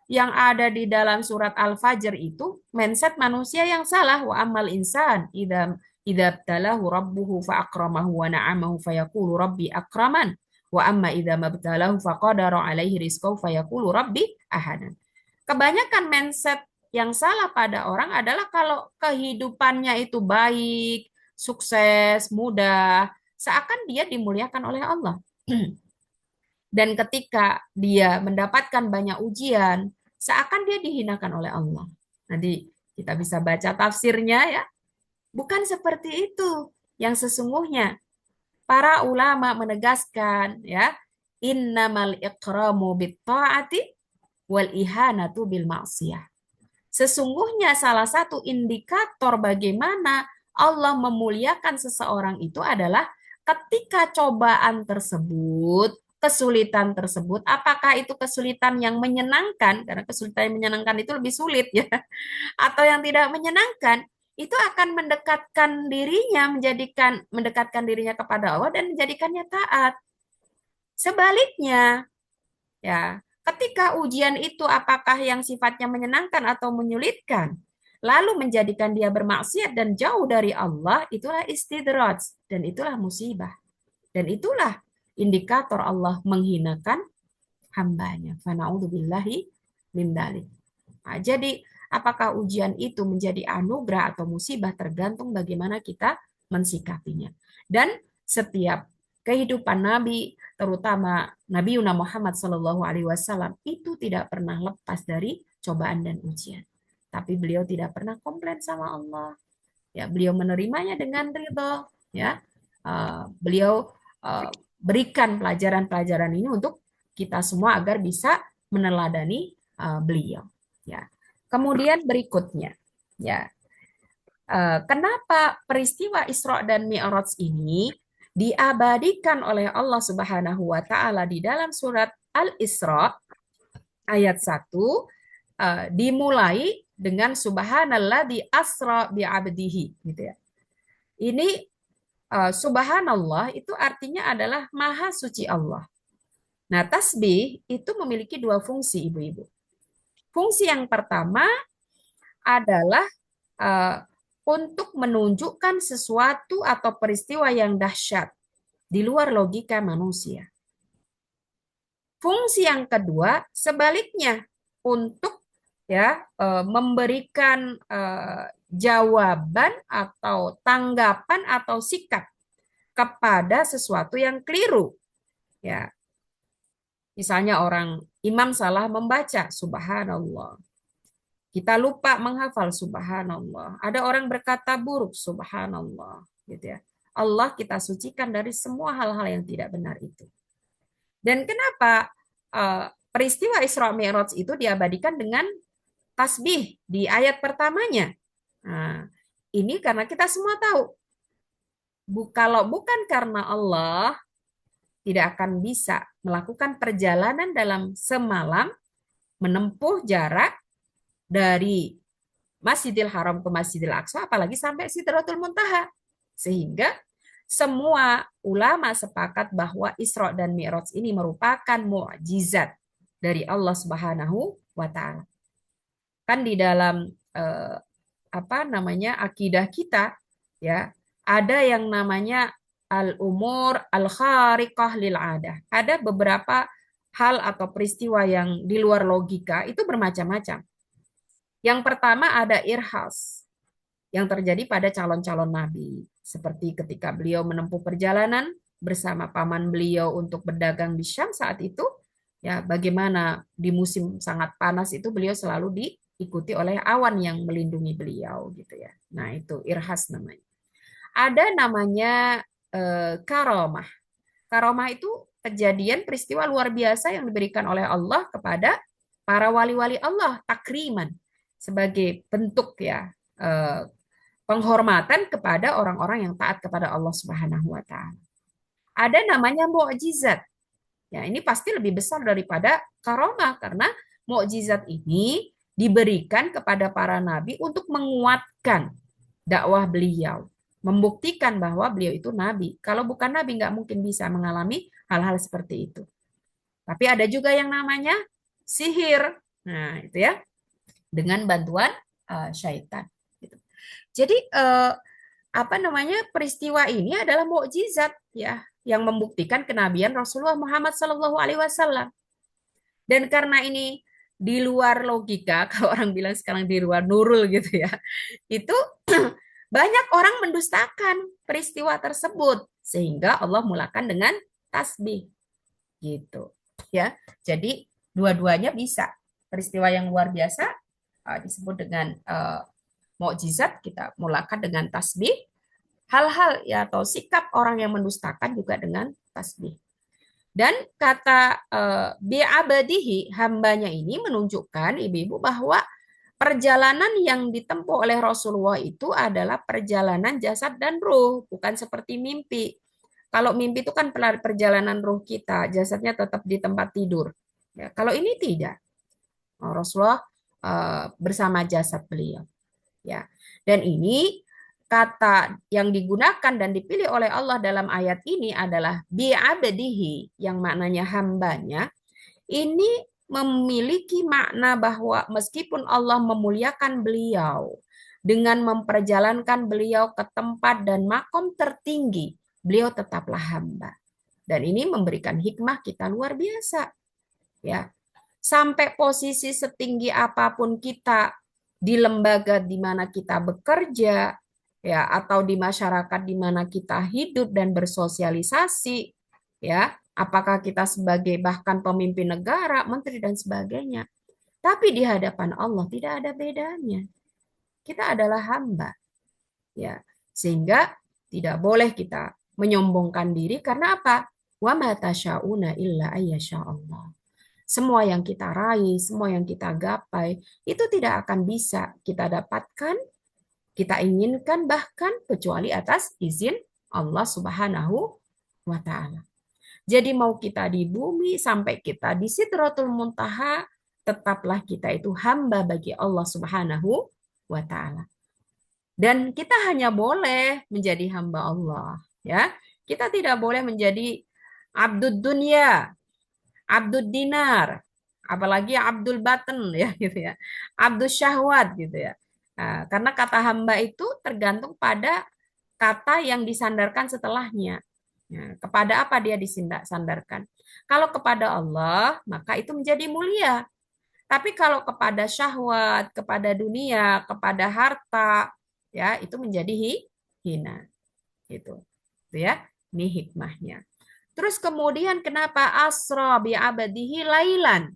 yang ada di dalam surat Al-Fajr itu mindset manusia yang salah. Wa amal insan idza btalahu rabbuhu fa akramahu wa na'amahu fayaqulu rabbi akraman wa amma idza mabtalahu faqadara alaihi rizqahu fayaqulu rabbi ahanan. Kebanyakan mindset yang salah pada orang adalah kalau kehidupannya itu baik, sukses, mudah, seakan dia dimuliakan oleh Allah. Dan ketika dia mendapatkan banyak ujian, seakan dia dihinakan oleh Allah. Nanti kita bisa baca tafsirnya ya. Bukan seperti itu yang sesungguhnya. Para ulama menegaskan ya, innamal ikramu bit ta'ati wal ihanatu bil ma'siyah. Sesungguhnya salah satu indikator bagaimana Allah memuliakan seseorang itu adalah ketika cobaan tersebut, kesulitan tersebut, apakah itu kesulitan yang menyenangkan, karena kesulitan yang menyenangkan itu lebih sulit ya, atau yang tidak menyenangkan, itu akan mendekatkan dirinya kepada Allah dan menjadikannya taat. Sebaliknya, ya, ketika ujian itu apakah yang sifatnya menyenangkan atau menyulitkan, lalu menjadikan dia bermaksiat dan jauh dari Allah, itulah istidraj dan itulah musibah. Dan itulah indikator Allah menghinakan hambanya. Fana'udzubillahi min dzalik. Nah, jadi apakah ujian itu menjadi anugerah atau musibah tergantung bagaimana kita mensikapinya. Dan setiap kehidupan Nabi, terutama Nabi Muhammad Shallallahu Alaihi Wasallam, itu tidak pernah lepas dari cobaan dan ujian. Tapi beliau tidak pernah komplain sama Allah. Ya, beliau menerimanya dengan ridho. Ya, beliau berikan pelajaran-pelajaran ini untuk kita semua agar bisa meneladani beliau. Ya. Kemudian berikutnya, ya, kenapa peristiwa Isra dan Mi'raj ini diabadikan oleh Allah Subhanahu wa taala di dalam surat Al-Isra ayat 1 dimulai dengan subhanalladzi asra bi 'abdihi gitu ya. Ini subhanallah itu artinya adalah maha suci Allah. Nah, tasbih itu memiliki dua fungsi, Ibu-ibu. Fungsi yang pertama adalah uh, untuk menunjukkan sesuatu atau peristiwa yang dahsyat di luar logika manusia. Fungsi yang kedua sebaliknya untuk ya memberikan jawaban atau tanggapan atau sikap kepada sesuatu yang keliru. Ya, misalnya orang imam salah membaca subhanallah. Kita lupa menghafal subhanallah. Ada orang berkata buruk subhanallah, gitu ya. Allah kita sucikan dari semua hal-hal yang tidak benar itu. Dan kenapa peristiwa Isra Mi'raj itu diabadikan dengan tasbih di ayat pertamanya? Nah, ini karena kita semua tahu, kalau bukan karena Allah, tidak akan bisa melakukan perjalanan dalam semalam menempuh jarak dari Masjidil Haram ke Masjidil Aqsa, apalagi sampai Sidratul Muntaha. Sehingga semua ulama sepakat bahwa Isra dan Mi'raj ini merupakan mukjizat dari Allah Subhanahu wa taala. Kan di dalam akidah kita ya, ada yang namanya al-umur al-khariqah lil adah. Ada beberapa hal atau peristiwa yang di luar logika itu bermacam-macam. Yang pertama ada irhas yang terjadi pada calon-calon nabi. Seperti ketika beliau menempuh perjalanan bersama paman beliau untuk berdagang di Syam saat itu, ya bagaimana di musim sangat panas itu beliau selalu diikuti oleh awan yang melindungi beliau gitu ya. Nah, itu irhas namanya. Ada namanya karomah. Karomah itu kejadian peristiwa luar biasa yang diberikan oleh Allah kepada para wali-wali Allah, takriman, sebagai bentuk ya penghormatan kepada orang-orang yang taat kepada Allah Subhanahu wa taala. Ada namanya mukjizat. Ya, ini pasti lebih besar daripada karomah karena mukjizat ini diberikan kepada para nabi untuk menguatkan dakwah beliau, membuktikan bahwa beliau itu nabi. Kalau bukan nabi nggak mungkin bisa mengalami hal-hal seperti itu. Tapi ada juga yang namanya sihir. Nah, itu ya. Dengan bantuan syaitan. Jadi peristiwa ini adalah mukjizat ya yang membuktikan kenabian Rasulullah Muhammad Sallallahu Alaihi Wasallam. Dan karena ini di luar logika, kalau orang bilang sekarang di luar nurul gitu ya, itu banyak orang mendustakan peristiwa tersebut sehingga Allah mulakan dengan tasbih gitu ya. Jadi dua-duanya bisa. Peristiwa yang luar biasa disebut dengan mukjizat, kita mulakan dengan tasbih. Hal-hal ya atau sikap orang yang mendustakan juga dengan tasbih. Dan kata bi'abadihi, hambanya ini menunjukkan ibu-ibu bahwa perjalanan yang ditempuh oleh Rasulullah itu adalah perjalanan jasad dan ruh, bukan seperti mimpi. Kalau mimpi itu kan perjalanan ruh kita, jasadnya tetap di tempat tidur. Ya, kalau ini tidak. Rasulullah bersama jasad beliau. Ya. Dan ini kata yang digunakan dan dipilih oleh Allah dalam ayat ini adalah bi'abdihi, yang maknanya hambanya. Ini memiliki makna bahwa meskipun Allah memuliakan beliau dengan memperjalankan beliau ke tempat dan makom tertinggi, beliau tetaplah hamba. Dan ini memberikan hikmah kita luar biasa, ya. Sampai posisi setinggi apapun kita di lembaga di mana kita bekerja, ya, atau di masyarakat di mana kita hidup dan bersosialisasi, ya, apakah kita sebagai bahkan pemimpin negara, menteri dan sebagainya. Tapi di hadapan Allah tidak ada bedanya. Kita adalah hamba, ya. Sehingga tidak boleh kita menyombongkan diri karena apa? Wa ma tasyauna illa ayyasha Allah. Semua yang kita raih, semua yang kita gapai, itu tidak akan bisa kita dapatkan, kita inginkan bahkan kecuali atas izin Allah Subhanahu wa Ta'ala. Jadi mau kita di bumi sampai kita di Sidratul Muntaha, tetaplah kita itu hamba bagi Allah Subhanahu wa Ta'ala. Dan kita hanya boleh menjadi hamba Allah, ya. Kita tidak boleh menjadi abdud dunia, abdud dinar, apalagi abdul baten ya gitu ya. Abdul syahwat gitu ya. Nah, karena kata hamba itu tergantung pada kata yang disandarkan setelahnya. Nah, kepada apa dia disandarkan? Kalau kepada Allah, maka itu menjadi mulia. Tapi kalau kepada syahwat, kepada dunia, kepada harta, ya itu menjadi hina. Gitu. Itu ya. Ini hikmahnya. Terus kemudian kenapa asra bi abadihi lailan?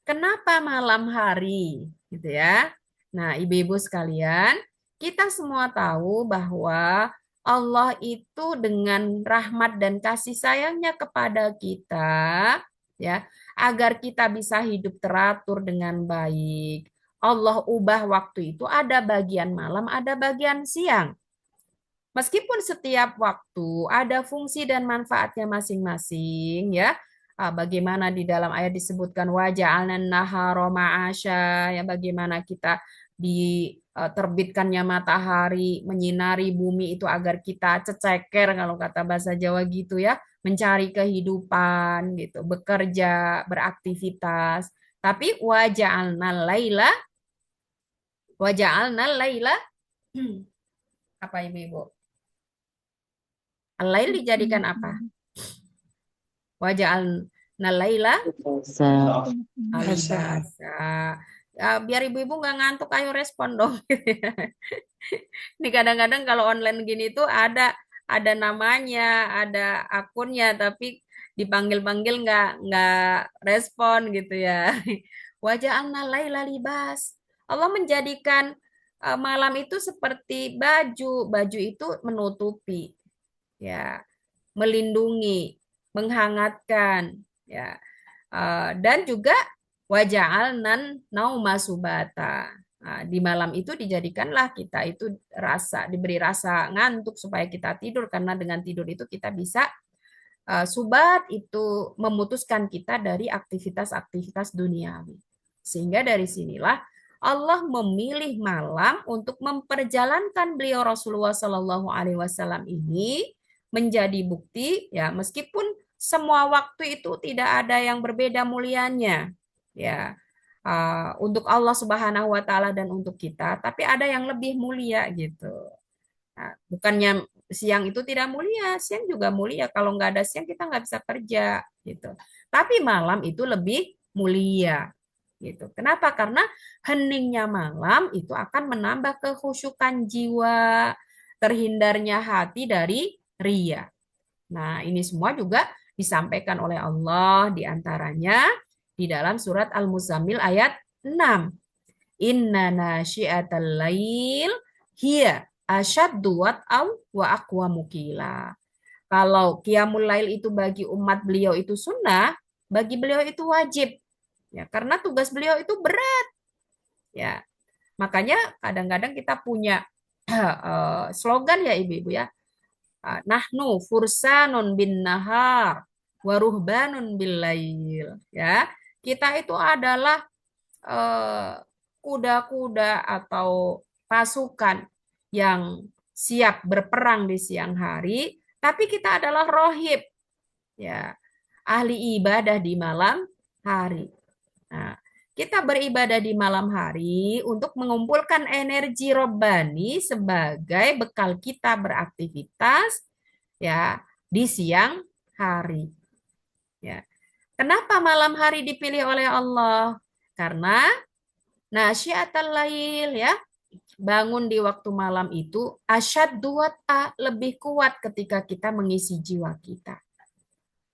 Kenapa malam hari? Gitu ya. Nah, ibu-ibu sekalian, kita semua tahu bahwa Allah itu dengan rahmat dan kasih sayangnya kepada kita, ya, agar kita bisa hidup teratur dengan baik. Allah ubah waktu itu ada bagian malam, ada bagian siang. Meskipun setiap waktu ada fungsi dan manfaatnya masing-masing, ya. Bagaimana di dalam ayat disebutkan waja'alna nahara ma'asya, ya, bagaimana kita diterbitkannya matahari menyinari bumi itu agar kita ceceker kalau kata bahasa Jawa gitu ya, mencari kehidupan gitu, bekerja, beraktivitas. Tapi waja'alna laila apa ibu-ibu? Al-lail dijadikan apa? Waja'alna laila Bisa. alibasa. Ya, biar ibu-ibu nggak ngantuk, ayo respon dong. Ini kadang-kadang kalau online gini tuh ada namanya, ada akunnya, tapi dipanggil-panggil nggak respon gitu ya. Waja'alna laila libas. Allah menjadikan malam itu seperti baju. Baju itu menutupi, ya, melindungi, menghangatkan, ya. Dan juga waja'alnan nauma subata. Nah, di malam itu dijadikanlah kita itu diberi rasa ngantuk supaya kita tidur, karena dengan tidur itu kita bisa subat itu memutuskan kita dari aktivitas-aktivitas duniawi. Sehingga dari sinilah Allah memilih malam untuk memperjalankan beliau Rasulullah Shallallahu Alaihi Wasallam ini menjadi bukti, ya, meskipun semua waktu itu tidak ada yang berbeda mulianya, ya, untuk Allah Subhanahu Wa Taala dan untuk kita, tapi ada yang lebih mulia gitu. Nah, bukannya siang itu tidak mulia, siang juga mulia. Kalau nggak ada siang kita nggak bisa kerja gitu. Tapi malam itu lebih mulia gitu. Kenapa? Karena heningnya malam itu akan menambah kekhusyukan jiwa, terhindarnya hati dari ria. Nah, ini semua juga disampaikan oleh Allah di antaranya di dalam surat Al-Muzammil ayat 6. Inna nasyiatal lail hiya asyaddu wat'aw wa aqwa mukila. Kalau qiyamul lail itu bagi umat beliau itu sunnah, bagi beliau itu wajib. Ya, karena tugas beliau itu berat. Ya, makanya kadang-kadang kita punya slogan ya ibu-ibu ya. Nahnu fursanun bin nahar wa ruhbanun bil lail. Ya, kita itu adalah kuda-kuda atau pasukan yang siap berperang di siang hari, tapi kita adalah rohib, ya, ahli ibadah di malam hari. Nah, kita beribadah di malam hari untuk mengumpulkan energi robbani sebagai bekal kita beraktivitas, ya, di siang hari. Ya. Kenapa malam hari dipilih oleh Allah? Karena nasyiatal lail, ya, bangun di waktu malam itu asyaddu wat'a, lebih kuat ketika kita mengisi jiwa kita.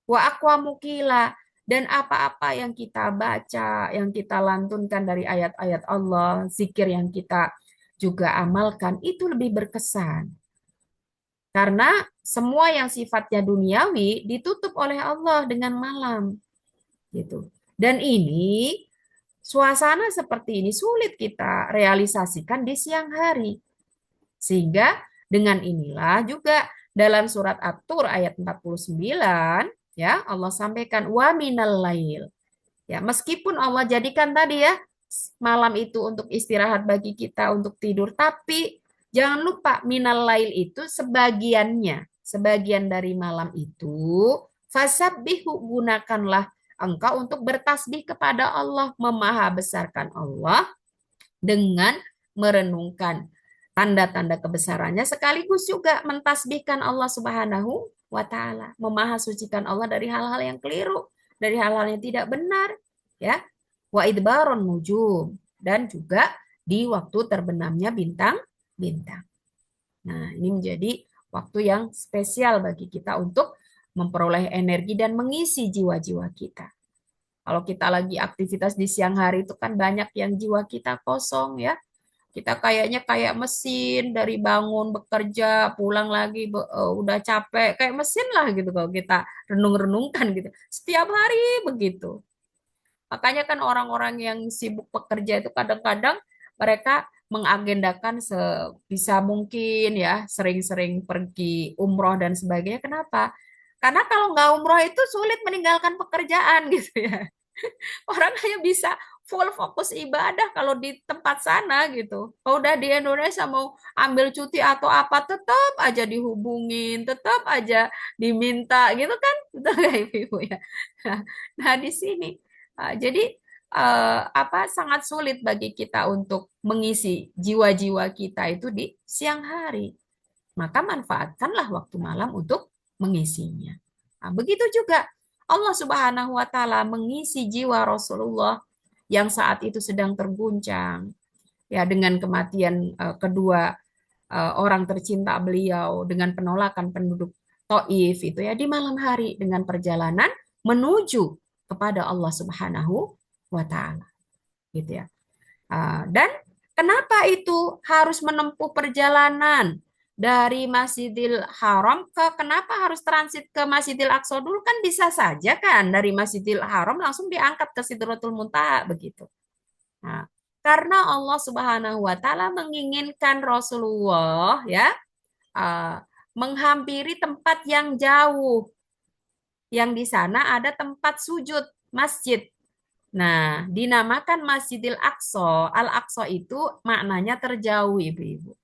Wa aqwamu qila, dan apa-apa yang kita baca, yang kita lantunkan dari ayat-ayat Allah, zikir yang kita juga amalkan, itu lebih berkesan. Karena semua yang sifatnya duniawi ditutup oleh Allah dengan malam, gitu. Dan ini suasana seperti ini sulit kita realisasikan di siang hari. Sehingga dengan inilah juga dalam surat At-Tur ayat 49, ya, Allah sampaikan wa minal lail. Ya, meskipun Allah jadikan tadi, ya, malam itu untuk istirahat bagi kita untuk tidur, tapi jangan lupa minal lail itu sebagiannya, sebagian dari malam itu fasabbihu, gunakanlah engkau untuk bertasbih kepada Allah, memahabesarkan Allah dengan merenungkan tanda-tanda kebesarannya, sekaligus juga mentasbihkan Allah Subhanahu wa taala, memahasucikan Allah dari hal-hal yang keliru, dari hal-hal yang tidak benar, ya. Wa idbaron nujum, dan juga di waktu terbenamnya bintang-bintang. Nah, ini menjadi waktu yang spesial bagi kita untuk memperoleh energi dan mengisi jiwa-jiwa kita. Kalau kita lagi aktivitas di siang hari itu kan banyak yang jiwa kita kosong, ya. Kita kayaknya kayak mesin, dari bangun bekerja, pulang lagi udah capek, kayak mesin lah gitu kalau kita renung-renungkan gitu. Setiap hari begitu. Makanya kan orang-orang yang sibuk bekerja itu kadang-kadang mereka mengagendakan sebisa mungkin, ya, sering-sering pergi umroh dan sebagainya. Kenapa? Karena kalau nggak umroh itu sulit meninggalkan pekerjaan gitu, ya. Orang hanya bisa full fokus ibadah kalau di tempat sana gitu. Kalau udah di Indonesia mau ambil cuti atau apa, tetap aja dihubungin, tetap aja diminta gitu kan, betul nggak ibu-ibu, ya. Nah, di sini jadi apa, sangat sulit bagi kita untuk mengisi jiwa-jiwa kita itu di siang hari. Maka manfaatkanlah waktu malam untuk mengisinya. Nah, begitu juga Allah Subhanahu wa taala mengisi jiwa Rasulullah yang saat itu sedang terguncang, ya, dengan kematian kedua orang tercinta beliau, dengan penolakan penduduk Taif itu, ya, di malam hari dengan perjalanan menuju kepada Allah Subhanahu wa taala, gitu, ya. Dan kenapa itu harus menempuh perjalanan dari Masjidil Haram kenapa harus transit ke Masjidil Aqsa dulu? Kan bisa saja kan dari Masjidil Haram langsung diangkat ke Sidratul Muntaha begitu. Nah, karena Allah Subhanahu wa taala menginginkan Rasulullah, ya, uh, menghampiri tempat yang jauh, yang di sana ada tempat sujud masjid. Nah, dinamakan Masjidil Aqsa. Al-Aqsa itu maknanya terjauh, ibu-ibu.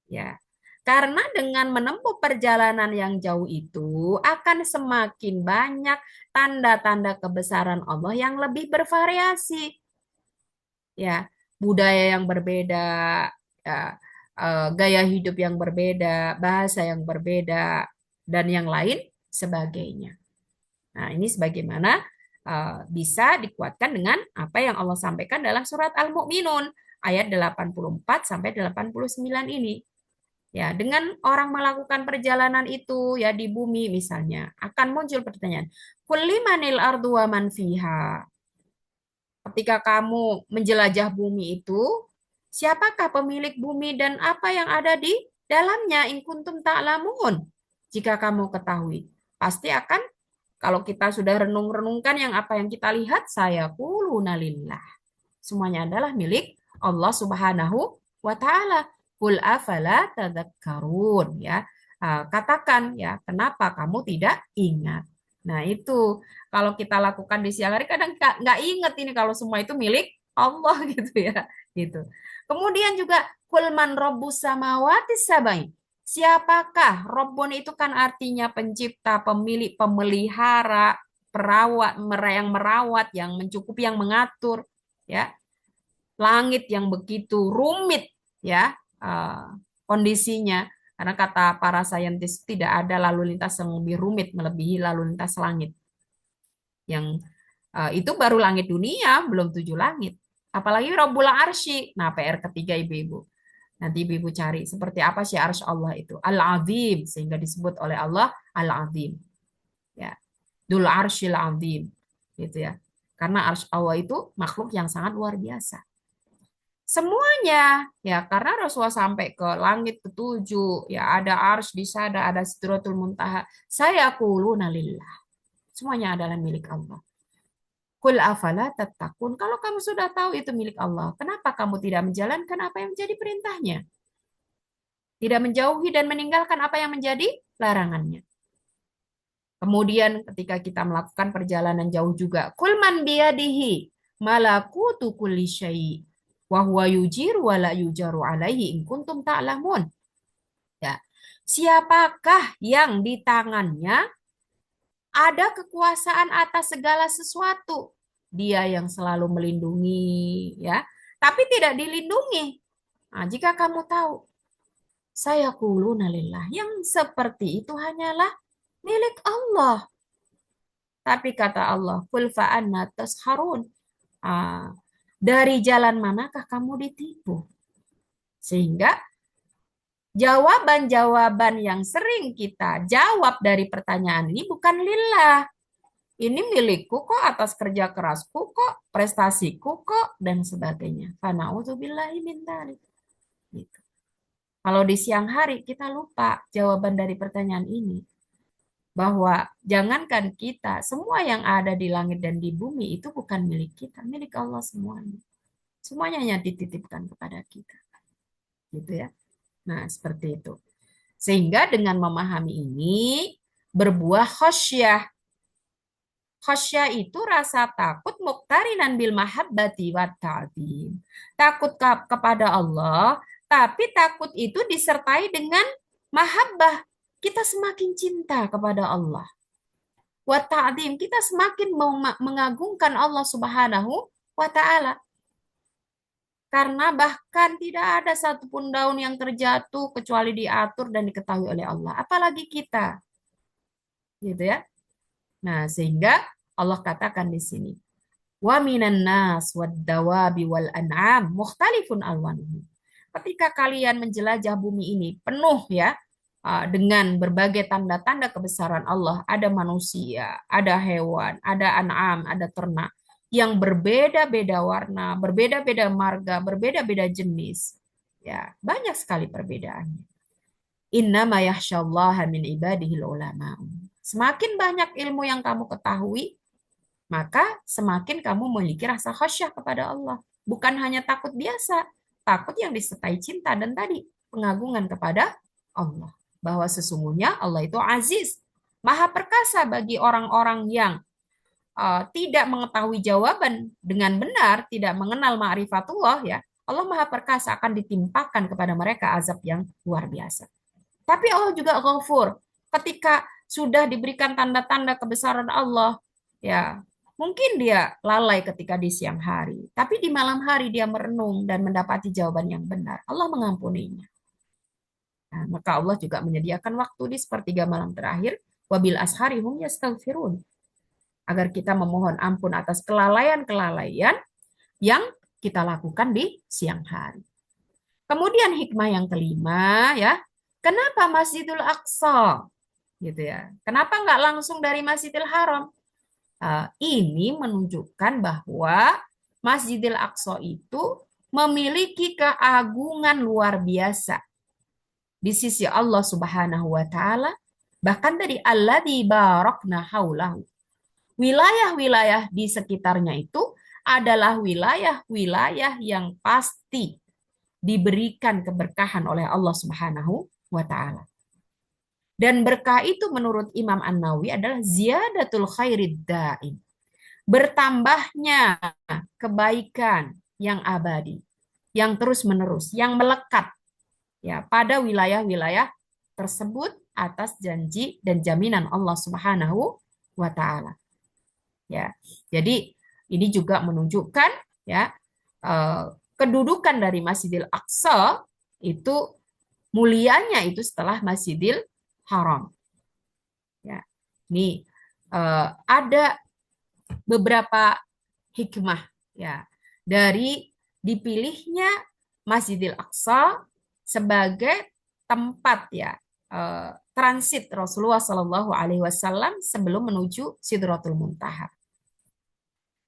Ya. Karena dengan menempuh perjalanan yang jauh itu akan semakin banyak tanda-tanda kebesaran Allah yang lebih bervariasi. Ya, budaya yang berbeda, ya, gaya hidup yang berbeda, bahasa yang berbeda, dan yang lain sebagainya. Nah, ini sebagaimana bisa dikuatkan dengan apa yang Allah sampaikan dalam surat Al-Mu'minun ayat 84 sampai 89 ini. Ya, dengan orang melakukan perjalanan itu, ya, di bumi misalnya, akan muncul pertanyaan, "Kullimanil ardu wa man fiha?" Ketika kamu menjelajah bumi itu, siapakah pemilik bumi dan apa yang ada di dalamnya, in kuntum ta'lamun? Jika kamu ketahui, pasti akan, kalau kita sudah renung-renungkan yang apa yang kita lihat, saya quluna lillah. Semuanya adalah milik Allah Subhanahu wa taala. Qul afala tadzakkarun, ya. Katakan, ya, kenapa kamu tidak ingat? Nah, itu kalau kita lakukan di siang hari kadang nggak ingat ini kalau semua itu milik Allah gitu ya. Gitu. Kemudian juga kulman robbus samawati sabai. Siapakah? Robbun itu kan artinya pencipta, pemilik, pemelihara, perawat, yang merawat, yang mencukupi, yang mengatur, ya. Langit yang begitu rumit, ya, kondisinya. Karena kata para saintis tidak ada lalu lintas yang lebih rumit melebihi lalu lintas langit. Yang itu baru langit dunia, belum tujuh langit. Apalagi Rabbul Arsy. Nah, PR ketiga ibu-ibu. Nanti ibu-ibu cari seperti apa sih arsy Allah itu. Al-Azim, sehingga disebut oleh Allah Al-Azim. Ya. Dul Arsyil Azim. Gitu ya. Karena arsy Allah itu makhluk yang sangat luar biasa. Semuanya, ya karena Rasulullah sampai ke langit ketujuh, ya ada arsy di sana, ada Sidratul Muntaha. Saya quluna lillah. Semuanya adalah milik Allah. Kul afala tattaqun. Kalau kamu sudah tahu itu milik Allah, kenapa kamu tidak menjalankan apa yang menjadi perintahnya? Tidak menjauhi dan meninggalkan apa yang menjadi larangannya. Kemudian ketika kita melakukan perjalanan jauh juga, kul man biyadihi malakutu kulli syai' wa huwa yujiru wa la yujaru alaihi in kuntum ta'lamun. Ya. Siapakah yang di tangannya ada kekuasaan atas segala sesuatu? Dia yang selalu melindungi, ya, tapi tidak dilindungi. Nah, jika kamu tahu, saya kuluna lillah, yang seperti itu hanyalah milik Allah. Tapi kata Allah, kul fa'anna tasharun. Dari jalan manakah kamu ditipu? Sehingga jawaban-jawaban yang sering kita jawab dari pertanyaan ini bukan lillah. Ini milikku kok, atas kerja kerasku kok, prestasiku kok, dan sebagainya. Fana'udzubillahi min dzalik. Gitu. Kalau di siang hari kita lupa jawaban dari pertanyaan ini. Bahwa jangankan kita, semua yang ada di langit dan di bumi itu bukan milik kita, milik Allah semuanya. Semuanya hanya dititipkan kepada kita. Gitu ya. Nah, seperti itu. Sehingga dengan memahami ini, berbuah khasyah. Khasyah itu rasa takut muqtarinan bil mahabbati wa ta'zim. Takut kepada Allah, tapi takut itu disertai dengan mahabbah. Kita semakin cinta kepada Allah. Wa ta'zim, kita semakin mengagungkan Allah Subhanahu wa taala. Karena bahkan tidak ada satupun daun yang terjatuh kecuali diatur dan diketahui oleh Allah. Apalagi kita. Gitu ya. Nah, sehingga Allah katakan di sini, wa minan nas wad dawabi wal an'am mukhtalifun alwanuhu. Ketika kalian menjelajah bumi ini penuh ya dengan berbagai tanda-tanda kebesaran Allah, ada manusia, ada hewan, ada an'am, ada ternak yang berbeda-beda warna, berbeda-beda marga, berbeda-beda jenis. Ya, banyak sekali perbedaannya. Innama yakhsyallaha min ibadihil ulama. Semakin banyak ilmu yang kamu ketahui, maka semakin kamu memiliki rasa khasyah kepada Allah. Bukan hanya takut biasa, takut yang disertai cinta dan tadi pengagungan kepada Allah. Bahwa sesungguhnya Allah itu aziz, maha perkasa bagi orang-orang yang tidak mengetahui jawaban dengan benar, tidak mengenal ma'rifatullah ya, Allah maha perkasa akan ditimpakan kepada mereka azab yang luar biasa. Tapi Allah juga ghafur. Ketika sudah diberikan tanda-tanda kebesaran Allah, ya mungkin dia lalai ketika di siang hari, tapi di malam hari dia merenung dan mendapati jawaban yang benar. Allah mengampuninya. Nah, maka Allah juga menyediakan waktu di sepertiga malam terakhir, wabil ashari hum yastaghfirun, agar kita memohon ampun atas kelalaian-kelalaian yang kita lakukan di siang hari. Kemudian hikmah yang kelima ya, kenapa Masjidul Aqsa? Gitu ya. Kenapa nggak langsung dari Masjidil Haram? Ini menunjukkan bahwa Masjidil Aqsa itu memiliki keagungan luar biasa di sisi Allah Subhanahu wa taala, bahkan dari alladzi barakna haulahu. Wilayah-wilayah di sekitarnya itu adalah wilayah-wilayah yang pasti diberikan keberkahan oleh Allah Subhanahu wa taala. Dan berkah itu menurut Imam An-Nawawi adalah ziyadatul khairid daim. Bertambahnya kebaikan yang abadi, yang terus-menerus, yang melekat ya pada wilayah-wilayah tersebut atas janji dan jaminan Allah Subhanahu wa taala. Ya. Jadi ini juga menunjukkan ya eh, kedudukan dari Masjidil Aqsa itu mulianya itu setelah Masjidil Haram. Ya. Ini ada beberapa hikmah ya dari dipilihnya Masjidil Aqsa sebagai tempat ya transit Rasulullah Shallallahu Alaihi Wasallam sebelum menuju Sidratul Muntaha.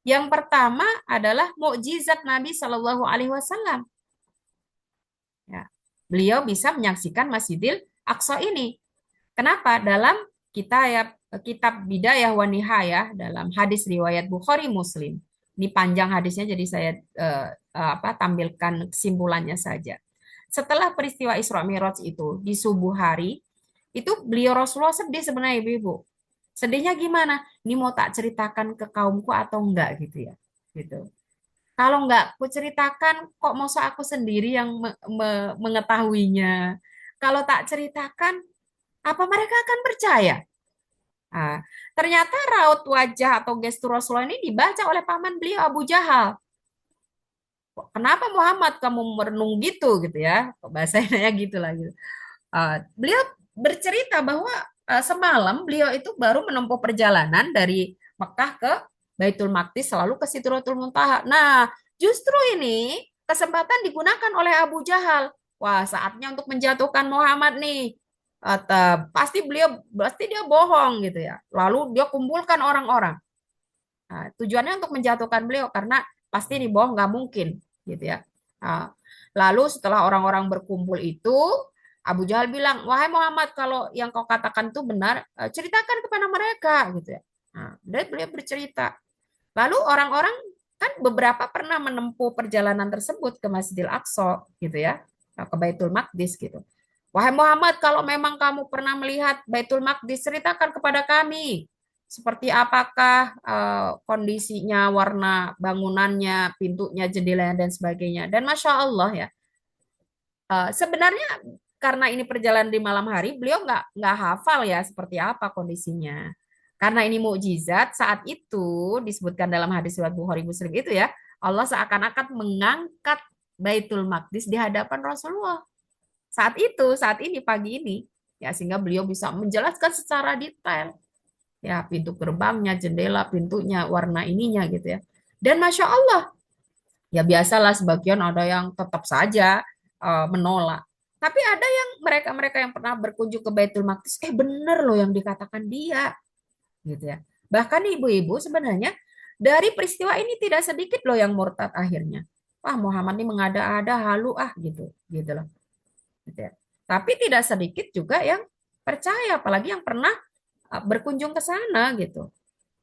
Yang pertama adalah mukjizat Nabi Shallallahu Alaihi Wasallam. Ya. Beliau bisa menyaksikan Masjidil Aqsa ini. Kenapa? Dalam kitab Bidayah wa Nihayah dalam hadis riwayat Bukhari Muslim. Ini panjang hadisnya jadi saya tampilkan kesimpulannya saja. Setelah peristiwa Isra Mi'raj itu di subuh hari, itu beliau Rasulullah sedih sebenarnya Ibu-ibu. Sedihnya gimana? Ini mau tak ceritakan ke kaumku atau enggak gitu ya. Gitu. Kalau enggak aku ceritakan, kok masa aku sendiri yang mengetahuinya. Kalau tak ceritakan, apa mereka akan percaya? Nah, ternyata raut wajah atau gestur Rasulullah ini dibaca oleh paman beliau Abu Jahal. Kenapa Muhammad kamu merenung gitu ya? Bahasanya gitu lah gitu. Beliau bercerita bahwa semalam beliau itu baru menempuh perjalanan dari Mekah ke Baitul Maqdis selalu ke Sidratul Muntaha. Nah, justru ini kesempatan digunakan oleh Abu Jahal. Wah, saatnya untuk menjatuhkan Muhammad nih. Pasti dia bohong gitu ya. Lalu dia kumpulkan orang-orang. Nah, tujuannya untuk menjatuhkan beliau karena pasti ini bohong nggak mungkin gitu ya. Nah, lalu setelah orang-orang berkumpul itu Abu Jahal bilang, wahai Muhammad, kalau yang kau katakan itu benar, ceritakan kepada mereka gitu ya. Nah, dan beliau bercerita. Lalu orang-orang kan beberapa pernah menempuh perjalanan tersebut ke Masjidil Aqsa gitu ya, ke Baitul Maqdis gitu. Wahai Muhammad, kalau memang kamu pernah melihat Baitul Maqdis, ceritakan kepada kami. Seperti apakah kondisinya, warna bangunannya, pintunya, jendelanya, dan sebagainya. Dan Masya Allah ya, sebenarnya karena ini perjalanan di malam hari, beliau nggak hafal ya seperti apa kondisinya. Karena ini mukjizat, saat itu disebutkan dalam hadis riwayat Bukhari Muslim itu ya, Allah seakan-akan mengangkat Baitul Maqdis di hadapan Rasulullah. Saat ini, pagi ini, ya sehingga beliau bisa menjelaskan secara detail. Ya, pintu gerbangnya, jendela, pintunya, warna ininya gitu ya. Dan Masya Allah, ya biasalah sebagian ada yang tetap saja menolak. Tapi ada yang mereka-mereka yang pernah berkunjung ke Baitul Maqdis, bener loh yang dikatakan dia, gitu ya. Bahkan ibu-ibu sebenarnya dari peristiwa ini tidak sedikit loh yang murtad akhirnya. Wah Muhammad ini mengada-ada halu gitu, gitu loh. Gitu ya. Tapi tidak sedikit juga yang percaya, apalagi yang pernah berkunjung ke sana gitu.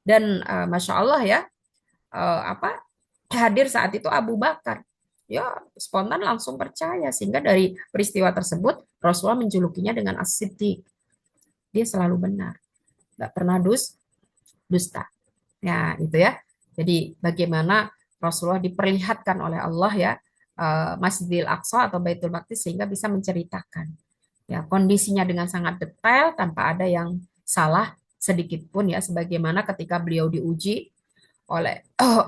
Dan Masya Allah ya, apa hadir saat itu Abu Bakar. Ya, spontan langsung percaya sehingga dari peristiwa tersebut Rasulullah menjulukinya dengan As-Siddiq. Dia selalu benar, nggak pernah dusta. Ya, itu ya. Jadi bagaimana Rasulullah diperlihatkan oleh Allah ya Masjidil Aqsa atau Baitul Maqdis sehingga bisa menceritakan ya kondisinya dengan sangat detail tanpa ada yang salah sedikit pun ya sebagaimana ketika beliau diuji oleh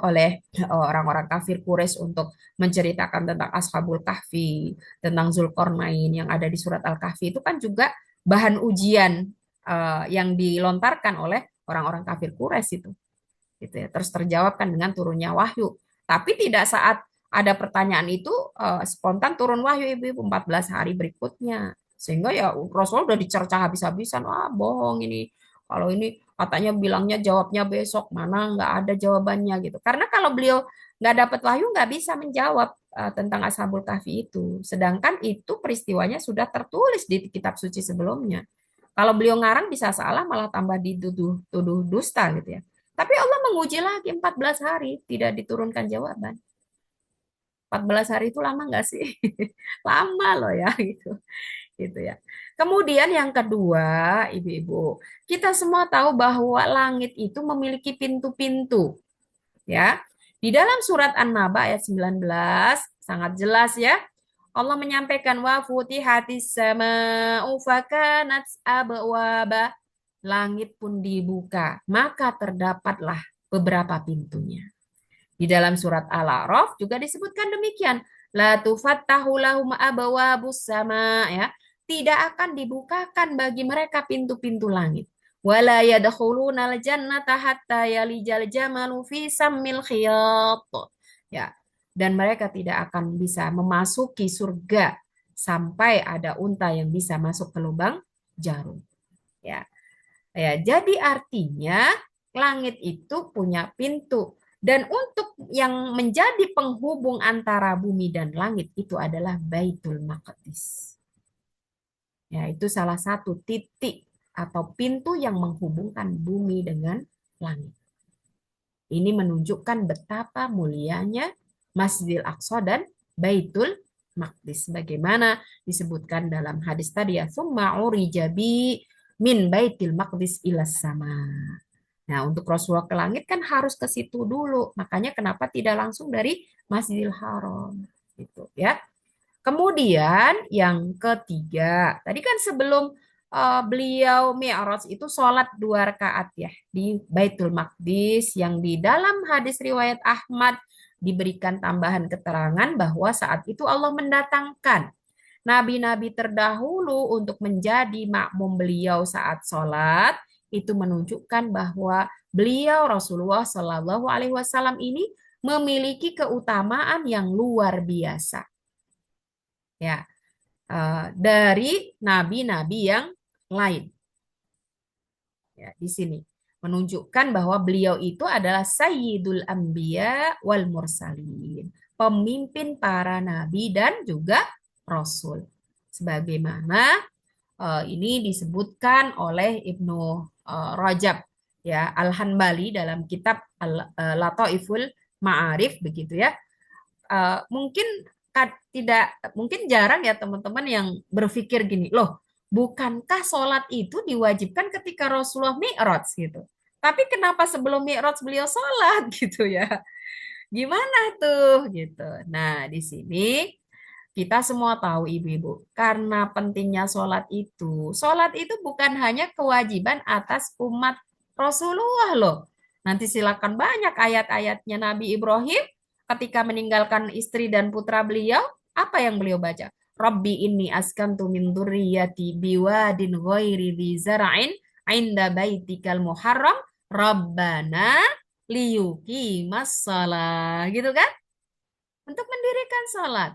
oleh orang-orang kafir Quraisy untuk menceritakan tentang Ashabul Kahfi, tentang Zulkarnain yang ada di surat Al-Kahfi itu kan juga bahan ujian yang dilontarkan oleh orang-orang kafir Quraisy itu. Gitu ya. Terus terjawabkan dengan turunnya wahyu. Tapi tidak saat ada pertanyaan itu spontan turun wahyu ibu-ibu 14 hari berikutnya. Sehingga ya Rasul udah dicerca habis-habisan, wah bohong ini. Kalau ini katanya bilangnya jawabnya besok, mana nggak ada jawabannya gitu. Karena kalau beliau nggak dapat wahyu nggak bisa menjawab tentang Ashabul Kahfi itu. Sedangkan itu peristiwanya sudah tertulis di kitab suci sebelumnya. Kalau beliau ngarang bisa salah malah tambah dituduh tuduh dusta gitu ya. Tapi Allah menguji lagi 14 hari tidak diturunkan jawaban. 14 hari itu lama nggak sih? Lama loh ya gitu. Gitu ya. Kemudian yang kedua, ibu-ibu, kita semua tahu bahwa langit itu memiliki pintu-pintu, ya. Di dalam surat An-Naba ayat 19 sangat jelas ya. Allah menyampaikan wa futihatis sama'u fakanat abwaba. Langit pun dibuka, maka terdapatlah beberapa pintunya. Di dalam surat Al-A'raf juga disebutkan demikian. La tufattahu lahum abwabus sama ya. Tidak akan dibukakan bagi mereka pintu-pintu langit. Wala yadkhuluna al-jannata hatta yalijal jamalu fi sammil khiyat. Ya. Dan mereka tidak akan bisa memasuki surga sampai ada unta yang bisa masuk ke lubang jarum. Ya. Ya, jadi artinya langit itu punya pintu. Dan untuk yang menjadi penghubung antara bumi dan langit itu adalah Baitul Maqdis. Ya, itu salah satu titik atau pintu yang menghubungkan bumi dengan langit. Ini menunjukkan betapa mulianya Masjidil Aqsa dan Baitul Maqdis. Bagaimana disebutkan dalam hadis tadi ya, "Tsumma urijabi min Baitil Maqdis ilas sama." Nah, untuk Rasulullah ke langit kan harus ke situ dulu. Makanya kenapa tidak langsung dari Masjidil Haram gitu ya. Kemudian yang ketiga, tadi kan sebelum beliau Mi'raj itu sholat 2 rakaat ya di Baitul Maqdis yang di dalam hadis riwayat Ahmad diberikan tambahan keterangan bahwa saat itu Allah mendatangkan nabi-nabi terdahulu untuk menjadi makmum beliau saat sholat. Itu menunjukkan bahwa beliau Rasulullah Shallallahu Alaihi Wasallam ini memiliki keutamaan yang luar biasa ya dari nabi-nabi yang lain. Ya, di sini menunjukkan bahwa beliau itu adalah Sayyidul Anbiya wal Mursalin, pemimpin para nabi dan juga rasul. Sebagaimana ini disebutkan oleh Ibnu Rajab ya Al-Hanbali dalam kitab Lataiful Ma'arif begitu ya. Mungkin tidak mungkin jarang ya teman-teman yang berpikir gini, loh, bukankah sholat itu diwajibkan ketika Rasulullah Mi'raj gitu? Tapi kenapa sebelum Mi'raj beliau sholat gitu ya? Gimana tuh gitu. Nah, di sini kita semua tahu ibu-ibu, karena pentingnya sholat itu bukan hanya kewajiban atas umat Rasulullah loh. Nanti silakan banyak ayat-ayatnya Nabi Ibrahim ketika meninggalkan istri dan putra beliau, apa yang beliau baca? Rabbi inni askantu min dzurriyyati biwadin ghairi dzi zara'in 'inda baitikal muharram Rabbana liyuqimas shalah gitu kan? Untuk mendirikan sholat.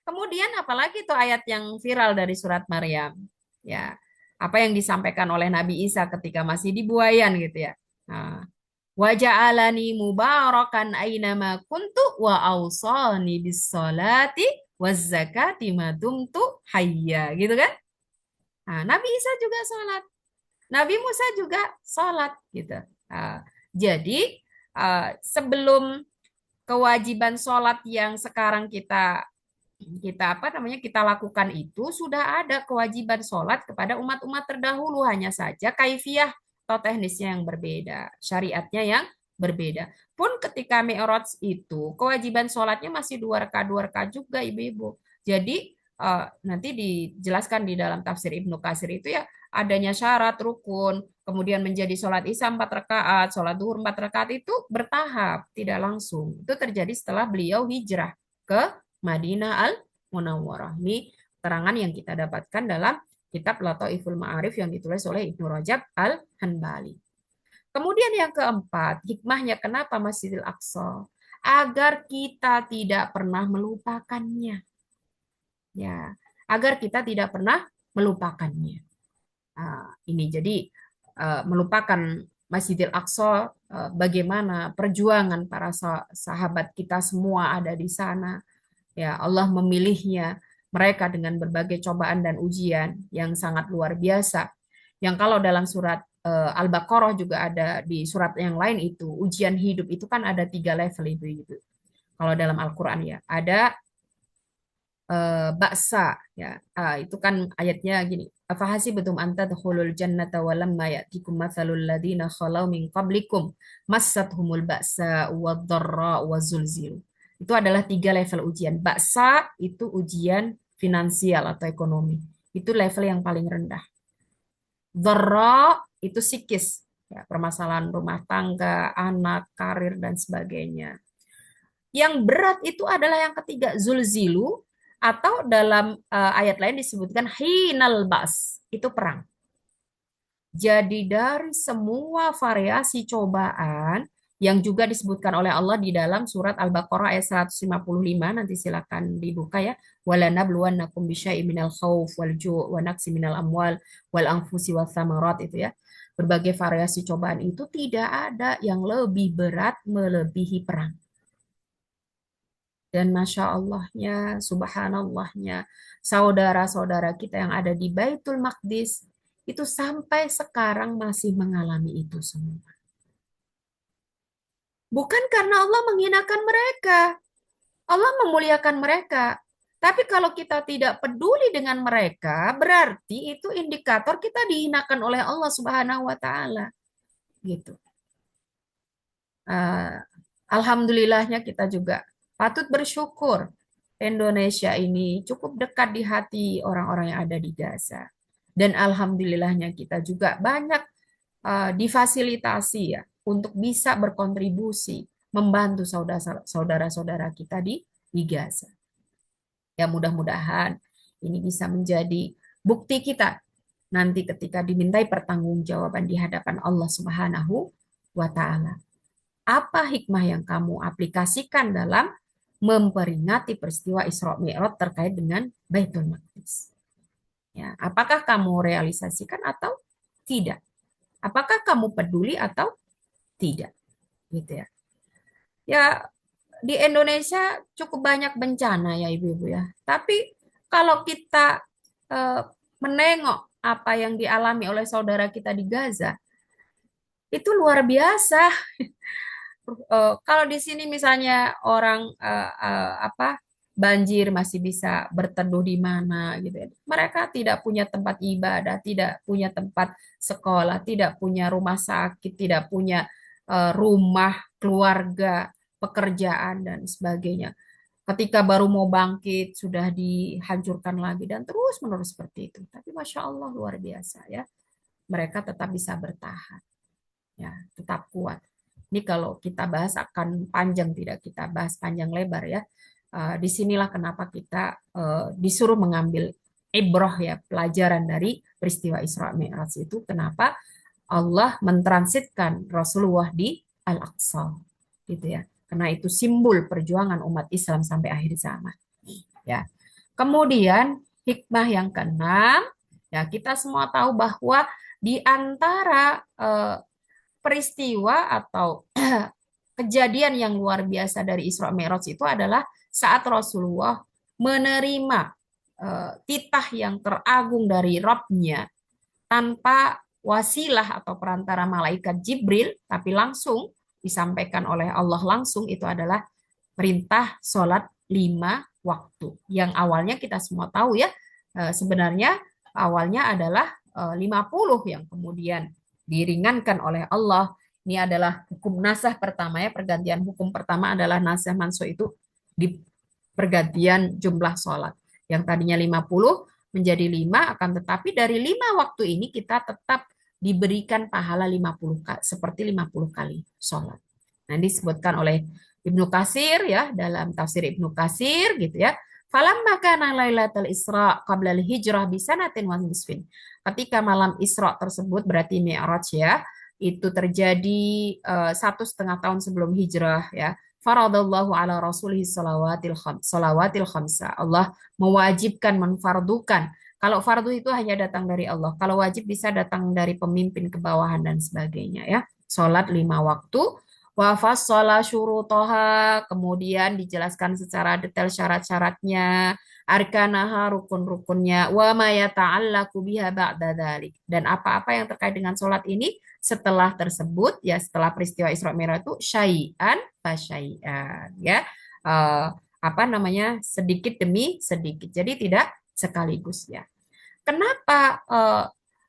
Kemudian apalagi itu ayat yang viral dari surat Maryam. Ya, apa yang disampaikan oleh Nabi Isa ketika masih di buayan gitu ya. Nah, wa ja'alani mubarakan ainama kuntu wa awsani bis salati waz zakati ma dumtu hayya gitu kan. Nah, Nabi Isa juga sholat. Nabi Musa juga sholat gitu. Nah, jadi sebelum kewajiban sholat yang sekarang kita kita apa namanya kita lakukan itu sudah ada kewajiban sholat kepada umat-umat terdahulu, hanya saja kaifiah atau teknisnya yang berbeda, syariatnya yang berbeda. Pun ketika Mi'raj itu kewajiban sholatnya masih 2 rakaat juga ibu-ibu. Jadi nanti dijelaskan di dalam tafsir Ibnu Katsir itu ya adanya syarat rukun, kemudian menjadi sholat isya 4 rakaat, sholat duhur 4 rakaat itu bertahap, tidak langsung. Itu terjadi setelah beliau hijrah ke Madinah Al-Munawwarah. Ini keterangan yang kita dapatkan dalam kitab Lataiful Ma'arif yang ditulis oleh Ibnu Rajab Al-Hanbali. Kemudian yang keempat, hikmahnya kenapa Masjidil Aqsa? Agar kita tidak pernah melupakannya. Ya, agar kita tidak pernah melupakannya. Ini jadi melupakan Masjidil Aqsa, bagaimana perjuangan para sahabat kita semua ada di sana. Ya, Allah memilihnya mereka dengan berbagai cobaan dan ujian yang sangat luar biasa. Yang kalau dalam surat Al-Baqarah juga ada di surat yang lain itu ujian hidup itu kan ada 3 level itu. Kalau dalam Al-Quran ya ada baksa ya. Itu kan ayatnya gini. Afahasibatum anta tadkhulul jannata wa lamma ya'tikum matsalul ladzina khalau min qablikum massathumul ba'sa wad-dharra wa zulzilu. Itu adalah tiga level ujian. Baksa itu ujian finansial atau ekonomi. Itu level yang paling rendah. Dharra itu psikis, ya, permasalahan rumah tangga, anak, karir dan sebagainya. Yang berat itu adalah yang ketiga, zulzilu, atau dalam ayat lain disebutkan hinal bas, itu perang. Jadi dari semua variasi cobaan yang juga disebutkan oleh Allah di dalam surat Al-Baqarah ayat 155, nanti silakan dibuka ya. Walanabluwannakum bisyai'in minal khauf wal ju' wa naqsi minal amwal wal anfusi wath thamarat, itu ya. Berbagai variasi cobaan itu tidak ada yang lebih berat melebihi perang. Dan Masya Allahnya, Subhanallahnya, saudara-saudara kita yang ada di Baitul Maqdis, itu sampai sekarang masih mengalami itu semua. Bukan karena Allah menghinakan mereka, Allah memuliakan mereka. Tapi kalau kita tidak peduli dengan mereka, berarti itu indikator kita dihinakan oleh Allah Subhanahu wa taala. Gitu. Uh, Alhamdulillahnya kita juga patut bersyukur Indonesia ini cukup dekat di hati orang-orang yang ada di Gaza. Dan alhamdulillahnya kita juga banyak difasilitasi ya untuk bisa berkontribusi membantu saudara-saudara kita di Gaza. Ya mudah-mudahan ini bisa menjadi bukti kita nanti ketika dimintai pertanggungjawaban di hadapan Allah Subhanahu wa taala. Apa hikmah yang kamu aplikasikan dalam memperingati peristiwa Isra Mi'raj terkait dengan Baitul Maqdis? Ya, apakah kamu realisasikan atau tidak? Apakah kamu peduli atau tidak? Gitu ya. Ya, di Indonesia cukup banyak bencana ya Ibu-ibu ya. Tapi kalau kita eh, menengok apa yang dialami oleh saudara kita di Gaza, itu luar biasa. Kalau di sini misalnya orang apa banjir masih bisa berteduh di mana gitu ya. Mereka tidak punya tempat ibadah, tidak punya tempat sekolah, tidak punya rumah sakit, tidak punya rumah, keluarga, pekerjaan dan sebagainya. Ketika baru mau bangkit sudah dihancurkan lagi dan terus menerus seperti itu. Tapi Masya Allah luar biasa ya. Mereka tetap bisa bertahan, ya, tetap kuat. Ini kalau kita bahas akan panjang, tidak kita bahas panjang lebar ya. Disinilah kenapa kita disuruh mengambil ibroh ya, pelajaran dari peristiwa Isra Mi'raj itu. Kenapa Allah mentransitkan Rasulullah di Al-Aqsa, gitu ya. Karena itu simbol perjuangan umat Islam sampai akhir zaman. Ya. Kemudian hikmah yang keenam, ya kita semua tahu bahwa di antara peristiwa atau kejadian yang luar biasa dari Isra Mi'raj itu adalah saat Rasulullah menerima titah yang teragung dari Rabb-nya tanpa wasilah atau perantara malaikat Jibril, tapi langsung disampaikan oleh Allah langsung, itu adalah perintah sholat 5 waktu. Yang awalnya kita semua tahu ya, sebenarnya awalnya adalah 50 yang kemudian diringankan oleh Allah. Ini adalah hukum nasah pertama ya, pergantian hukum pertama adalah nasah mansuh itu di pergantian jumlah sholat. Yang tadinya 50 menjadi 5, akan tetapi dari 5 waktu ini kita tetap diberikan pahala 50 seperti 50 kali sholat. Nah, disebutkan oleh Ibnu Katsir ya dalam tafsir Ibnu Katsir gitu ya. Falamma kana lailatul Isra qabla al-hijrah bi sanatin wa nisfin. Ketika malam Isra tersebut berarti Mi'raj ya, itu terjadi 1,5 tahun sebelum hijrah ya. Faradallahu ala rasulihi salawatil khamsa. Allah mewajibkan, menfardukan. Kalau fardu itu hanya datang dari Allah. Kalau wajib bisa datang dari pemimpin ke bawahan dan sebagainya ya. Salat 5 waktu. Wa fassala syurutoha, kemudian dijelaskan secara detail syarat-syaratnya, arkanaha, rukun-rukunnya, wa ma yata'allaku biha ba'da dzalik. Dan apa-apa yang terkait dengan sholat ini setelah tersebut, ya setelah peristiwa Isra Mi'raj itu syai'an fa syai'an, ya. apa namanya, sedikit demi sedikit. Jadi tidak sekaligus ya. Kenapa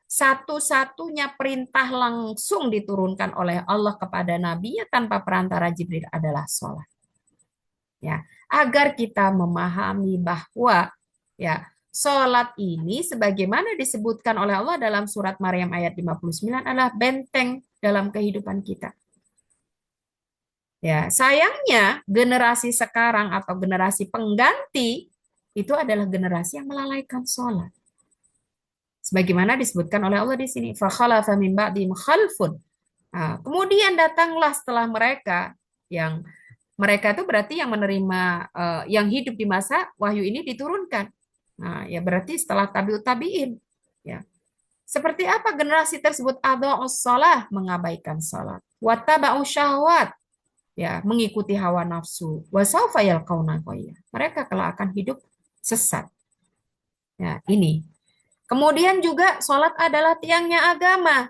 satu-satunya perintah langsung diturunkan oleh Allah kepada nabinya tanpa perantara Jibril adalah sholat. Ya, agar kita memahami bahwa ya sholat ini sebagaimana disebutkan oleh Allah dalam surat Maryam ayat 59 adalah benteng dalam kehidupan kita. Ya, sayangnya generasi sekarang atau generasi pengganti itu adalah generasi yang melalaikan sholat. Sebagaimana disebutkan oleh Allah di sini, fakhalafa min ba'dihim khalfun. Nah, kemudian datanglah setelah mereka yang mereka itu berarti yang menerima yang hidup di masa wahyu ini diturunkan. Nah, ya berarti setelah tabiut tabiin. Ya. Seperti apa generasi tersebut? Adha'us shalah, mengabaikan salat. Wattaba'u syahwat, ya, mengikuti hawa nafsu. Wasaufa yalqauna ghayya. Mereka kelak akan hidup sesat. Ya, ini. Kemudian juga sholat adalah tiangnya agama.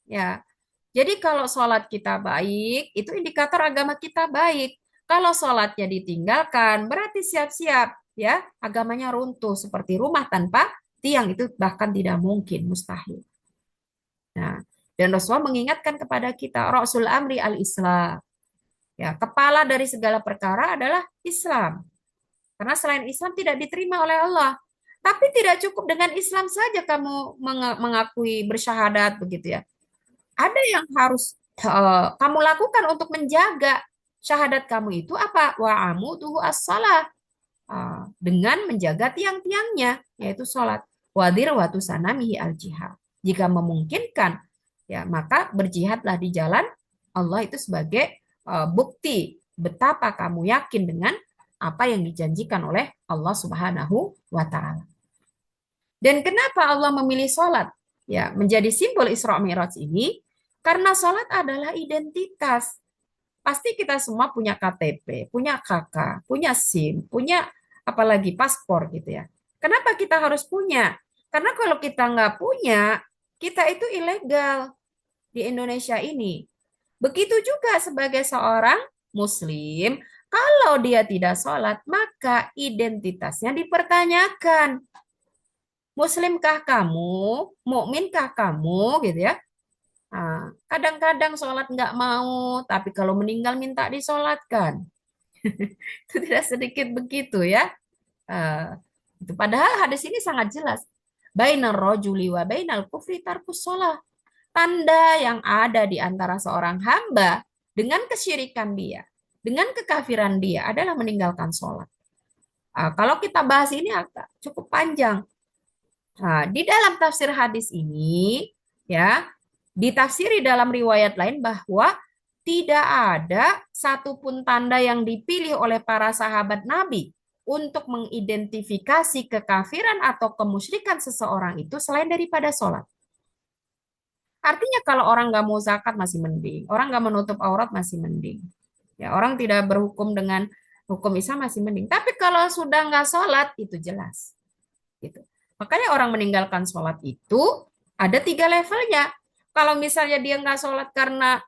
Ya, jadi kalau sholat kita baik, itu indikator agama kita baik. Kalau sholatnya ditinggalkan, berarti siap-siap ya agamanya runtuh seperti rumah tanpa tiang itu bahkan tidak mungkin, mustahil. Nah, dan Rasulullah mengingatkan kepada kita, Rasul Amri al-Islam. Ya, kepala dari segala perkara adalah Islam. Karena selain Islam tidak diterima oleh Allah. Tapi tidak cukup dengan Islam saja kamu mengakui bersyahadat begitu ya. Ada yang harus kamu lakukan untuk menjaga syahadat kamu itu apa? Wa amuduhu as-salah. Dengan menjaga tiang-tiangnya, yaitu sholat. Wadir watu sanamihi al-jihad. Jika memungkinkan, ya maka berjihadlah di jalan Allah itu sebagai bukti betapa kamu yakin dengan apa yang dijanjikan oleh Allah Subhanahu wa taala. Dan kenapa Allah memilih sholat? Ya, menjadi simbol Isra Mi'raj ini karena sholat adalah identitas. Pasti kita semua punya KTP, punya KK, punya SIM, punya apalagi paspor gitu ya. Kenapa kita harus punya? Karena kalau kita nggak punya, kita itu ilegal di Indonesia ini. Begitu juga sebagai seorang Muslim, kalau dia tidak sholat, maka identitasnya dipertanyakan. Muslimkah kamu? Mukminkah kamu? Gitu ya. Kadang-kadang sholat nggak mau, tapi kalau meninggal minta disolatkan. Itu tidak sedikit begitu ya. Ah, itu padahal hadis ini sangat jelas. Bainar rojuli wa bainal kufri tarkus sholat. Tanda yang ada di antara seorang hamba dengan kesyirikan dia, dengan kekafiran dia adalah meninggalkan sholat. Kalau kita bahas ini agak cukup panjang. Di dalam tafsir hadis ini, ya, ditafsiri dalam riwayat lain bahwa tidak ada satupun tanda yang dipilih oleh para sahabat Nabi untuk mengidentifikasi kekafiran atau kemusyrikan seseorang itu selain daripada sholat. Artinya kalau orang nggak mau zakat masih mending, orang nggak menutup aurat masih mending. Ya, orang tidak berhukum dengan hukum Islam masih mending. Tapi kalau sudah nggak sholat itu jelas. Gitu. Makanya orang meninggalkan sholat itu ada 3 levelnya. Kalau misalnya dia nggak sholat karena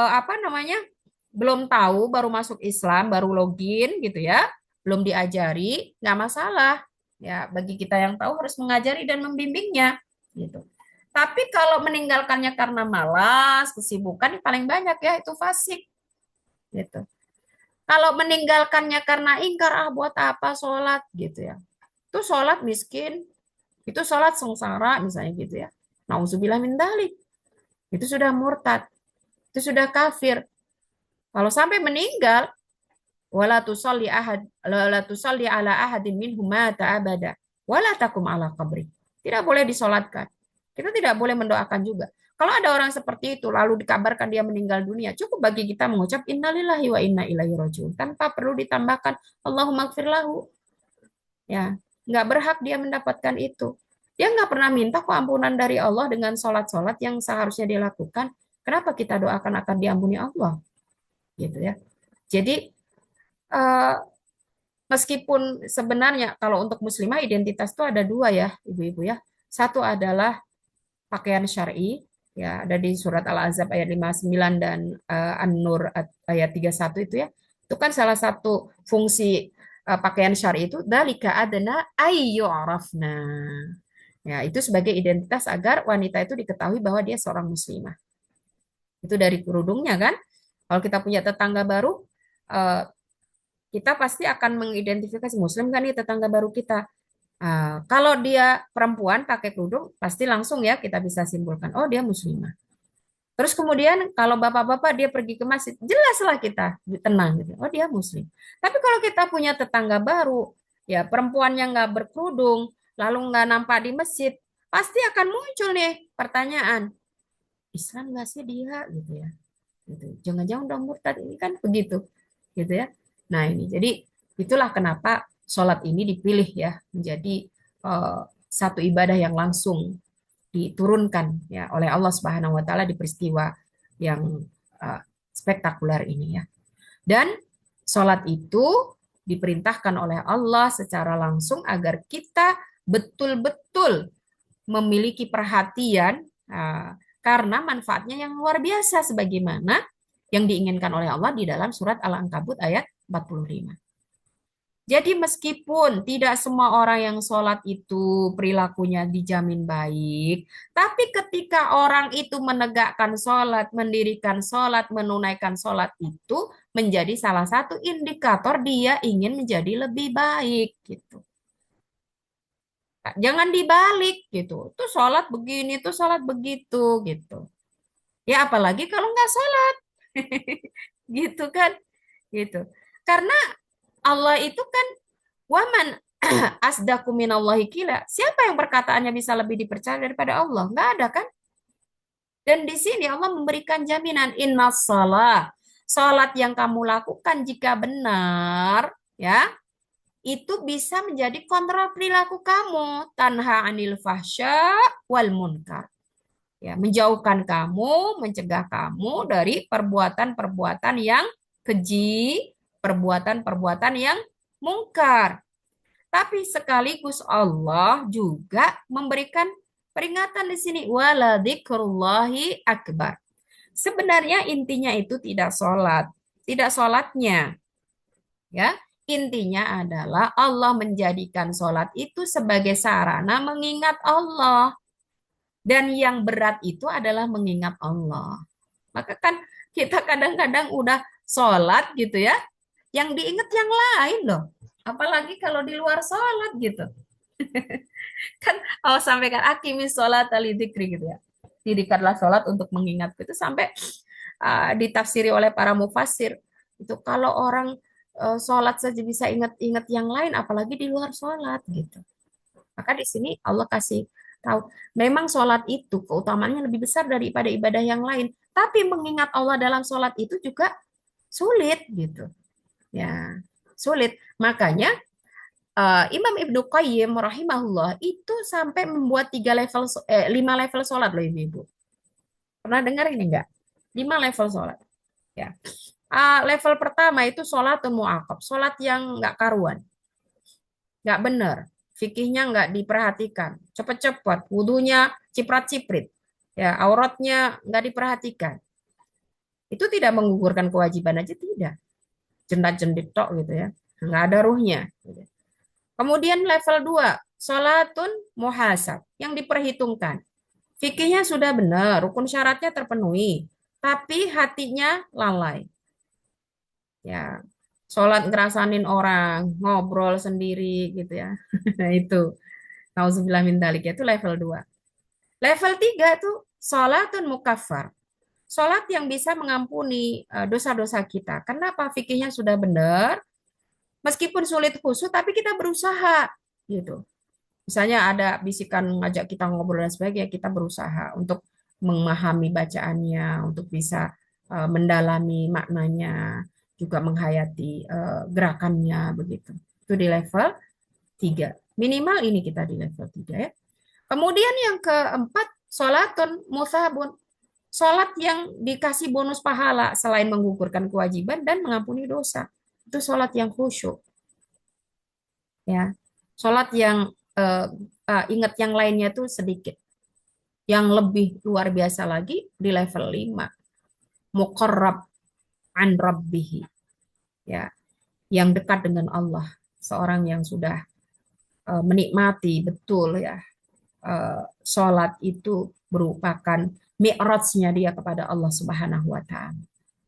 apa namanya belum tahu, baru masuk Islam, baru login gitu ya, belum diajari, nggak masalah. Ya bagi kita yang tahu harus mengajari dan membimbingnya gitu. Tapi kalau meninggalkannya karena malas, kesibukan paling banyak ya itu fasik gitu. Kalau meninggalkannya karena ingkar buat apa sholat gitu ya. Itu sholat miskin, itu sholat sengsara misalnya gitu ya. Nauzubillah min dalik. Itu sudah murtad, itu sudah kafir. Kalau sampai meninggal, wala tusalli ala ahadin minhum mata abada, wala takum ala qabri. Tidak boleh disolatkan. Kita tidak boleh mendoakan juga. Kalau ada orang seperti itu lalu dikabarkan dia meninggal dunia, cukup bagi kita mengucap innalillahi wa inna ilaihi rajiun tanpa perlu ditambahkan Allahumma gfir lahu. Ya, nggak berhak dia mendapatkan itu. Dia nggak pernah minta kok ampunan dari Allah dengan sholat-sholat yang seharusnya dia lakukan. Kenapa kita doakan akan diampuni Allah? Gitu ya. Jadi eh, meskipun sebenarnya kalau untuk muslimah identitas itu ada dua ya, ibu-ibu ya. Satu adalah pakaian syar'i, ya ada di surat Al-Ahzab ayat 59 dan An-Nur ayat 31 itu ya. Itu kan salah satu fungsi pakaian syar'i itu dalika adna ayyu'rafna. Ya, itu sebagai identitas agar wanita itu diketahui bahwa dia seorang muslimah. Itu dari kerudungnya kan. Kalau kita punya tetangga baru, eh, kita pasti akan mengidentifikasi muslim kan nih tetangga baru kita. Kalau dia perempuan pakai kerudung, pasti langsung ya kita bisa simpulkan, oh dia muslimah. Terus kemudian kalau bapak-bapak dia pergi ke masjid, jelaslah kita tenang gitu. Oh dia muslim. Tapi kalau kita punya tetangga baru, ya perempuan yang nggak berkerudung, lalu nggak nampak di masjid, pasti akan muncul nih pertanyaan, Islam nggak sih dia gitu ya. Gitu. Jangan-jangan udah murtad ini kan begitu, gitu ya. Nah ini jadi itulah kenapa sholat ini dipilih ya menjadi eh, satu ibadah yang langsung diturunkan ya oleh Allah Subhanahu wa taala di peristiwa yang uh, spektakuler ini ya. Dan sholat itu diperintahkan oleh Allah secara langsung agar kita betul-betul memiliki perhatian karena manfaatnya yang luar biasa sebagaimana yang diinginkan oleh Allah di dalam surat Al-Ankabut ayat 45. Jadi meskipun tidak semua orang yang sholat itu perilakunya dijamin baik, tapi ketika orang itu menegakkan sholat, mendirikan sholat, menunaikan sholat itu menjadi salah satu indikator dia ingin menjadi lebih baik gitu. Jangan dibalik gitu. Tuh sholat begini, tuh sholat begitu gitu. Ya apalagi kalau nggak sholat, gitu kan? Gitu. Karena Allah itu kan waman asdaku minallahi kila. Siapa yang perkataannya bisa lebih dipercaya daripada Allah? Nggak ada kan? Dan di sini Allah memberikan jaminan inna salat. Salat yang kamu lakukan jika benar, ya, itu bisa menjadi kontrol perilaku kamu. Tanha anil fahsya wal munkar. Ya, menjauhkan kamu, mencegah kamu dari perbuatan-perbuatan yang keji, perbuatan-perbuatan yang mungkar. Tapi sekaligus Allah juga memberikan peringatan di sini wala dzikrullahi akbar. Sebenarnya intinya itu tidak sholat, tidak sholatnya, ya. Intinya adalah Allah menjadikan sholat itu sebagai sarana mengingat Allah. Dan yang berat itu adalah mengingat Allah. Maka kan kita kadang-kadang udah sholat gitu ya, yang diingat yang lain loh. Apalagi kalau di luar sholat gitu. Kan Allah sampaikan akimis sholat alidikri gitu ya. Dirikanlah sholat untuk mengingatku itu sampai ditafsiri oleh para mufasir. Itu kalau orang sholat saja bisa ingat-ingat yang lain, apalagi di luar sholat gitu. Maka di sini Allah kasih tahu, memang sholat itu keutamaannya lebih besar daripada ibadah yang lain. Tapi mengingat Allah dalam sholat itu juga sulit gitu. Ya, sulit. Makanya Imam Ibnu Qayyim rahimahullah itu sampai membuat 5 level sholat loh ibu-ibu. Pernah dengar ini enggak? 5 level sholat. Ya. Level pertama itu sholat mu'aqab, sholat yang enggak karuan, enggak benar, fikihnya enggak diperhatikan, cepet-cepet, wudunya ciprat-ciprit, ya auratnya enggak diperhatikan. Itu tidak menggugurkan kewajiban aja tidak, jendak-jendik tok gitu ya, enggak ada ruhnya. Gitu. Kemudian level 2 sholatun muhasab, yang diperhitungkan. Fikihnya sudah benar, rukun syaratnya terpenuhi, tapi hatinya lalai. Ya, sholat ngerasanin orang, ngobrol sendiri gitu ya. Nah itu, nauzubillah min dzalik, itu level 2. Level 3 itu sholatun mukaffar. Sholat yang bisa mengampuni dosa-dosa kita. Kenapa? Fikihnya sudah benar, meskipun sulit khusyuk, tapi kita berusaha gitu. Misalnya ada bisikan ngajak kita ngobrol dan sebagainya, kita berusaha untuk memahami bacaannya, untuk bisa mendalami maknanya, juga menghayati gerakannya begitu. Itu di level 3. Minimal ini kita di level 3 ya. Kemudian yang keempat, sholatun musabun. Sholat yang dikasih bonus pahala selain menggugurkan kewajiban dan mengampuni dosa. Itu sholat yang khusyuk. Ya, sholat yang ingat yang lainnya tuh sedikit. Yang lebih luar biasa lagi di level 5. Muqarrab an rabbihi. ya, yang dekat dengan Allah, seorang yang sudah menikmati betul ya, sholat itu merupakan mi'rajnya dia kepada Allah Subhanahu wa taala.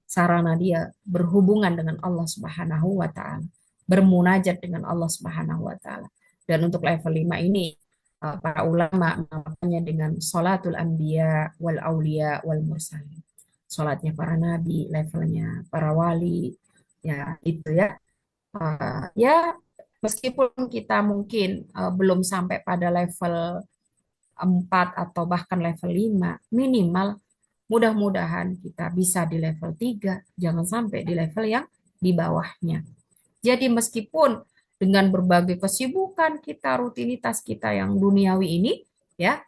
Sarana dia berhubungan dengan Allah Subhanahu wa taala, bermunajat dengan Allah Subhanahu wa taala. Dan untuk level 5 ini para ulama menamakannya dengan salatul anbiya wal auliya wal mursalin. Salatnya para nabi, levelnya para wali, ya itu ya. Ya meskipun kita mungkin belum sampai pada level 4 atau bahkan level 5 minimal mudah-mudahan kita bisa di level 3, jangan sampai di level yang di bawahnya. Jadi meskipun dengan berbagai kesibukan kita, rutinitas kita yang duniawi ini, ya,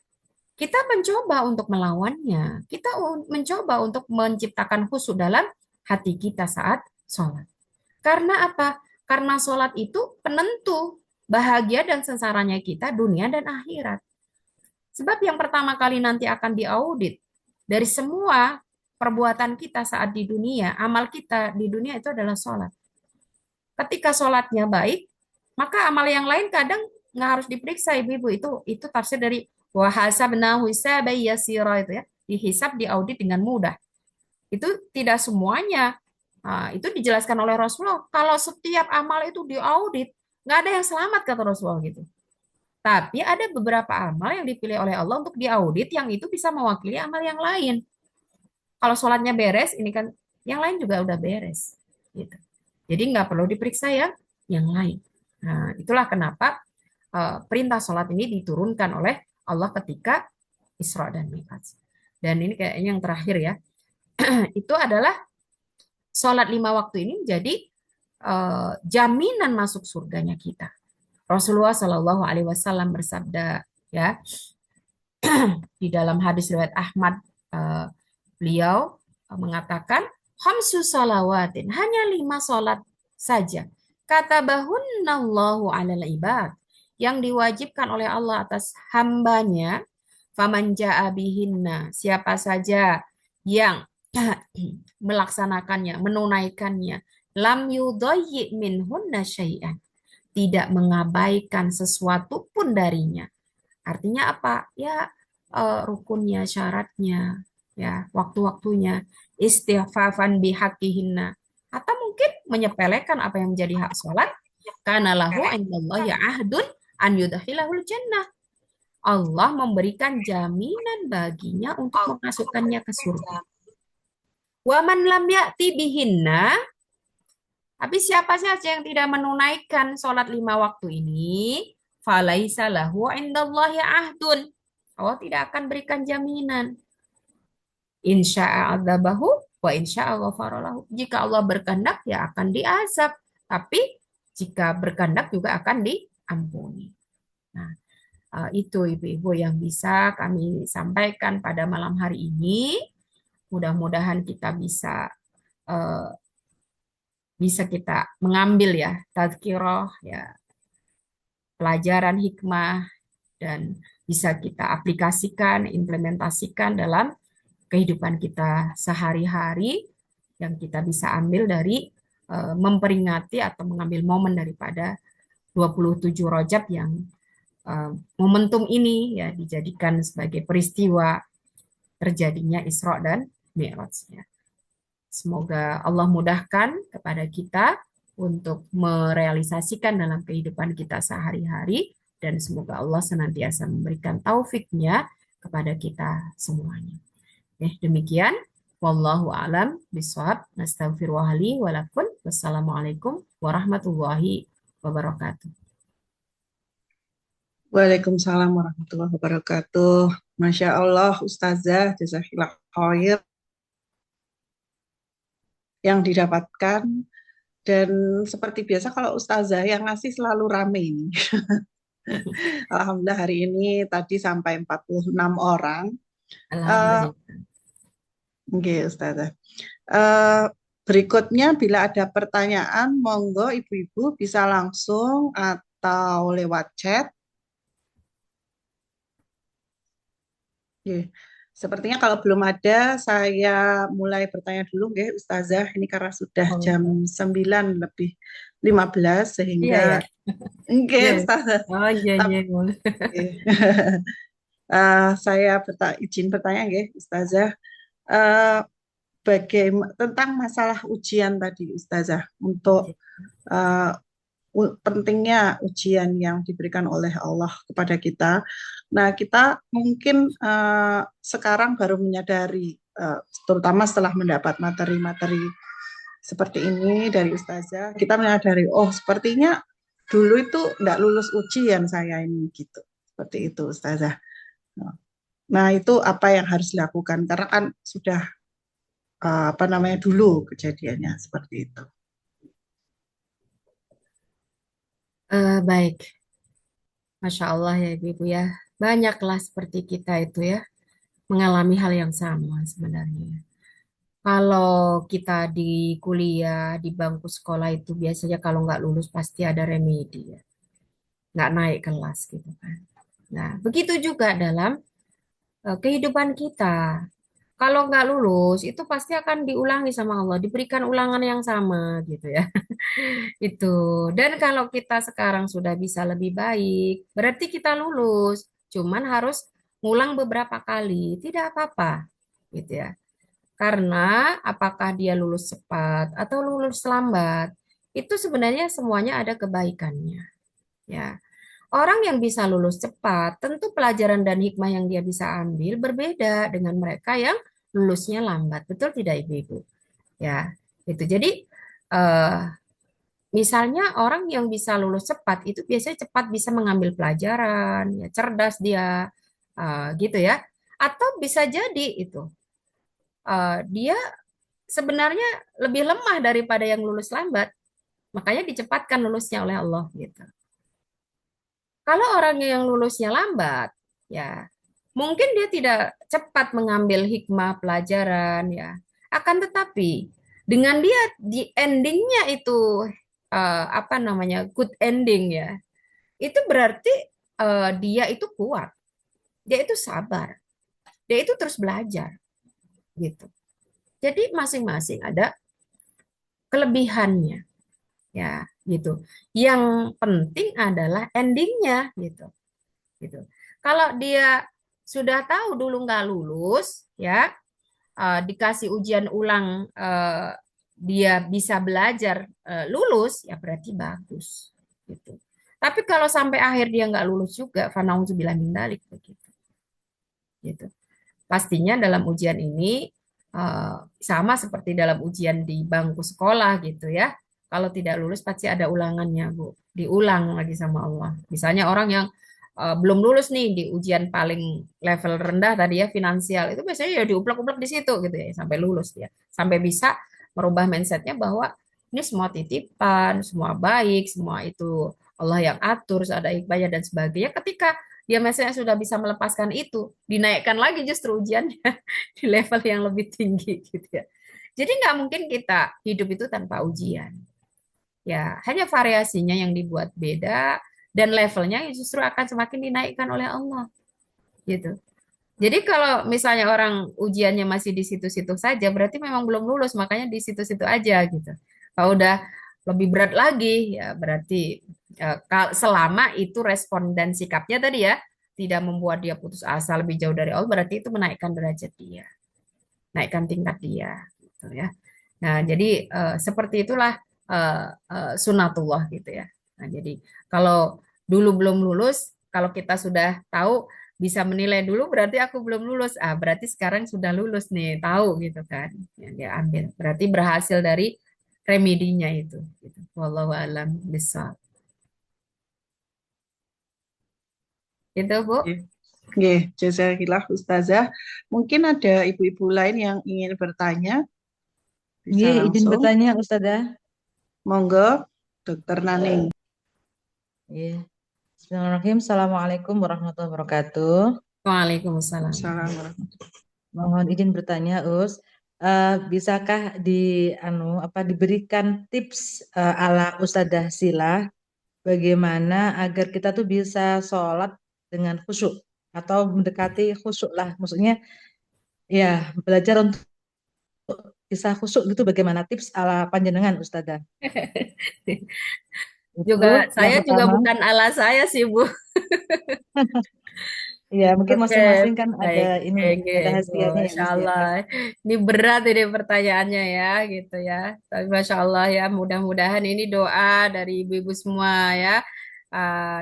kita mencoba untuk melawannya. Kita mencoba untuk menciptakan khusyuk dalam hati kita saat sholat. Karena apa? Karena sholat itu penentu bahagia dan sengsaranya kita dunia dan akhirat. Sebab yang pertama kali nanti akan diaudit dari semua perbuatan kita saat di dunia, amal kita di dunia itu adalah sholat. Ketika sholatnya baik, maka amal yang lain kadang nggak harus diperiksa ibu-ibu. Itu tafsir dari wahasabnahu hisaban yasira itu ya. Dihisab, diaudit dengan mudah. Itu tidak semuanya. Nah, itu dijelaskan oleh Rasulullah. Kalau setiap amal itu diaudit, nggak ada yang selamat kata Rasulullah gitu. Tapi ada beberapa amal yang dipilih oleh Allah untuk diaudit yang itu bisa mewakili amal yang lain. Kalau sholatnya beres, ini kan yang lain juga udah beres. Gitu. Jadi nggak perlu diperiksa yang lain. Nah, itulah kenapa perintah sholat ini diturunkan oleh Allah ketika Isra dan Mi'raj. Dan ini kayaknya yang terakhir ya. Itu adalah sholat 5 waktu ini jadi jaminan masuk surganya kita. Rasulullah Shallallahu Alaihi Wasallam bersabda ya di dalam hadis riwayat Ahmad, beliau mengatakan khamsu salawatin, hanya 5 sholat saja. Kata bahunnallahu alal ibad, yang diwajibkan oleh Allah atas hambanya. Faman ja'a bihinna, siapa saja yang melaksanakannya, menunaikannya, lam yudayyi minhunna syai'an, tidak mengabaikan sesuatu pun darinya. Artinya apa? Ya rukunnya, syaratnya, ya waktu-waktunya, istighfafan bihaqihinna, atau mungkin menyepelekan apa yang menjadi hak sholat, karena lahu indallahi ahdun an yudkhilahul jannah. Allah memberikan jaminan baginya untuk memasukkannya ke surga. Wa man lam ya'ti bihinna, tapi siapa saja yang tidak menunaikan sholat 5 waktu ini, falaisa lahu indallahi ahdun. Allah tidak akan berikan jaminan. Insya'a adzabahu wa insya'a ghafaralahu. Jika Allah berkehendak ya akan diazab, tapi jika berkehendak juga akan diampuni. Nah, itu ibu-ibu yang bisa kami sampaikan pada malam hari ini. Mudah-mudahan kita eh, bisa kita mengambil ya tazkirah ya, pelajaran hikmah, dan bisa kita aplikasikan, implementasikan dalam kehidupan kita sehari-hari, yang kita bisa ambil dari memperingati atau mengambil momen daripada 27 Rajab yang momentum ini ya dijadikan sebagai peristiwa terjadinya Isra dan Mi'rajnya. Semoga Allah mudahkan kepada kita untuk merealisasikan dalam kehidupan kita sehari-hari, dan semoga Allah senantiasa memberikan taufiknya kepada kita semuanya. Demikian. Wallahu alam bishawab. Nastaghfirullahaladzim walakum. Wassalamualaikum warahmatullahi wabarakatuh. Waalaikumsalam warahmatullahi wabarakatuh. Masya Allah, Ustazah, jazakallah khair yang didapatkan. Dan seperti biasa kalau Ustazah yang ngasih selalu rame ini. Alhamdulillah hari ini tadi sampai 46 orang. Alhamdulillah. Oke, Ustazah. Berikutnya bila ada pertanyaan, monggo ibu-ibu bisa langsung atau lewat chat. Sepertinya kalau belum ada, saya mulai bertanya dulu, nggih, Ustazah. Ini karena sudah jam Oh, 9 lebih 15, iya sehingga ya. nggih, Iya. Ustazah. Oh iya Tapi, iya boleh. saya izin bertanya, nggih, Ustazah. Eh, Bagaimana tentang masalah ujian tadi, Ustazah, untuk eh, pentingnya ujian yang diberikan oleh Allah kepada kita. Nah, kita mungkin sekarang baru menyadari, terutama setelah mendapat materi-materi seperti ini dari Ustazah, kita menyadari, oh, sepertinya dulu itu enggak lulus ujian saya ini gitu. Seperti itu, Ustazah. Nah, itu apa yang harus dilakukan? Karena kan sudah apa namanya dulu kejadiannya seperti itu. Baik, Masya Allah ya Ibu ya. Banyaklah seperti kita itu ya, mengalami hal yang sama sebenarnya. Kalau kita di kuliah, di bangku sekolah itu biasanya kalau nggak lulus pasti ada remedi ya. Nggak naik kelas gitu kan. Nah, begitu juga dalam kehidupan kita. Kalau nggak lulus, itu pasti akan diulangi sama Allah, diberikan ulangan yang sama gitu ya. Itu. Dan kalau kita sekarang sudah bisa lebih baik, berarti kita lulus. Cuman harus ngulang beberapa kali, tidak apa-apa gitu ya. Karena apakah dia lulus cepat atau lulus lambat, itu sebenarnya semuanya ada kebaikannya, ya. Orang yang bisa lulus cepat, tentu pelajaran dan hikmah yang dia bisa ambil berbeda dengan mereka yang lulusnya lambat. Betul tidak, Ibu-ibu? Ya, itu. Jadi, eh, misalnya orang yang bisa lulus cepat itu biasanya cepat bisa mengambil pelajaran, ya cerdas dia, gitu ya. Atau bisa jadi itu dia sebenarnya lebih lemah daripada yang lulus lambat, makanya dicepatkan lulusnya oleh Allah gitu. Kalau orang yang lulusnya lambat, ya mungkin dia tidak cepat mengambil hikmah pelajaran ya. Akan tetapi dengan dia di endingnya itu apa namanya good ending ya, itu berarti dia itu kuat, dia itu sabar, dia itu terus belajar gitu. Jadi masing-masing ada kelebihannya ya gitu. Yang penting adalah endingnya gitu. Gitu. Kalau dia sudah tahu dulu nggak lulus, ya dikasih ujian ulang, dia bisa belajar lulus, ya berarti bagus. Gitu. Tapi kalau sampai akhir dia nggak lulus juga, fanauzubillah min dzalik begitu. Gitu. Pastinya dalam ujian ini sama seperti dalam ujian di bangku sekolah gitu ya. Kalau tidak lulus pasti ada ulangannya, Bu. Diulang lagi sama Allah. Misalnya orang yang belum lulus nih di ujian paling level rendah tadi ya finansial, itu biasanya ya diuplek-uplek di situ gitu ya sampai lulus dia. Sampai bisa merubah mindsetnya bahwa ini semua titipan, semua baik, semua itu Allah yang atur, ada hikmahnya dan sebagainya. Ketika dia misalnya sudah bisa melepaskan itu, dinaikkan lagi justru ujiannya di level yang lebih tinggi gitu ya. Jadi nggak mungkin kita hidup itu tanpa ujian. Ya, hanya variasinya yang dibuat beda dan levelnya justru akan semakin dinaikkan oleh Allah gitu. Jadi kalau misalnya orang ujiannya masih di situ-situ saja, berarti memang belum lulus, makanya di situ-situ aja gitu. Kalau udah lebih berat lagi, ya berarti selama itu respon dan sikapnya tadi ya, tidak membuat dia putus asa lebih jauh dari Allah, berarti itu menaikkan derajat dia, naikkan tingkat dia, gitu ya. Nah, jadi seperti itulah sunatullah gitu ya. Nah, jadi kalau dulu belum lulus, kalau kita sudah tahu bisa menilai dulu berarti aku belum lulus. Ah, berarti sekarang sudah lulus nih, tahu gitu kan. Yang dia ambil. Berarti berhasil dari remedinya itu gitu. Wallahu alam bishawab. Gitu, Bu. Nggih, jazakillah Ustazah. Mungkin ada ibu-ibu lain yang ingin bertanya, bisa Nggih, izin langsung. bertanya Ustazah. Monggo, Dokter Naning. Nggih. Bismillahirrahmanirrahim. Assalamualaikum warahmatullahi wabarakatuh. Waalaikumsalam. Salam warahmatullahi. Mohon izin bertanya, Us. Bisakah diberikan tips ala Ustazah Sila bagaimana agar kita tuh bisa sholat dengan khusyuk atau mendekati khusyuk lah. Maksudnya Ya, belajar untuk bisa khusyuk gitu bagaimana tips ala panjenengan Ustazah. Itu Juga yang saya juga pertama. bukan ala saya sih, Bu. Ya, mungkin Oke, masing-masing kan ada baik, ini baik, ada Ibu. rahasianya ya Masya Mas ya. Allah. Ini berat ini pertanyaannya ya, gitu ya. Tapi Masya Allah ya, mudah-mudahan ini doa dari ibu-ibu semua ya.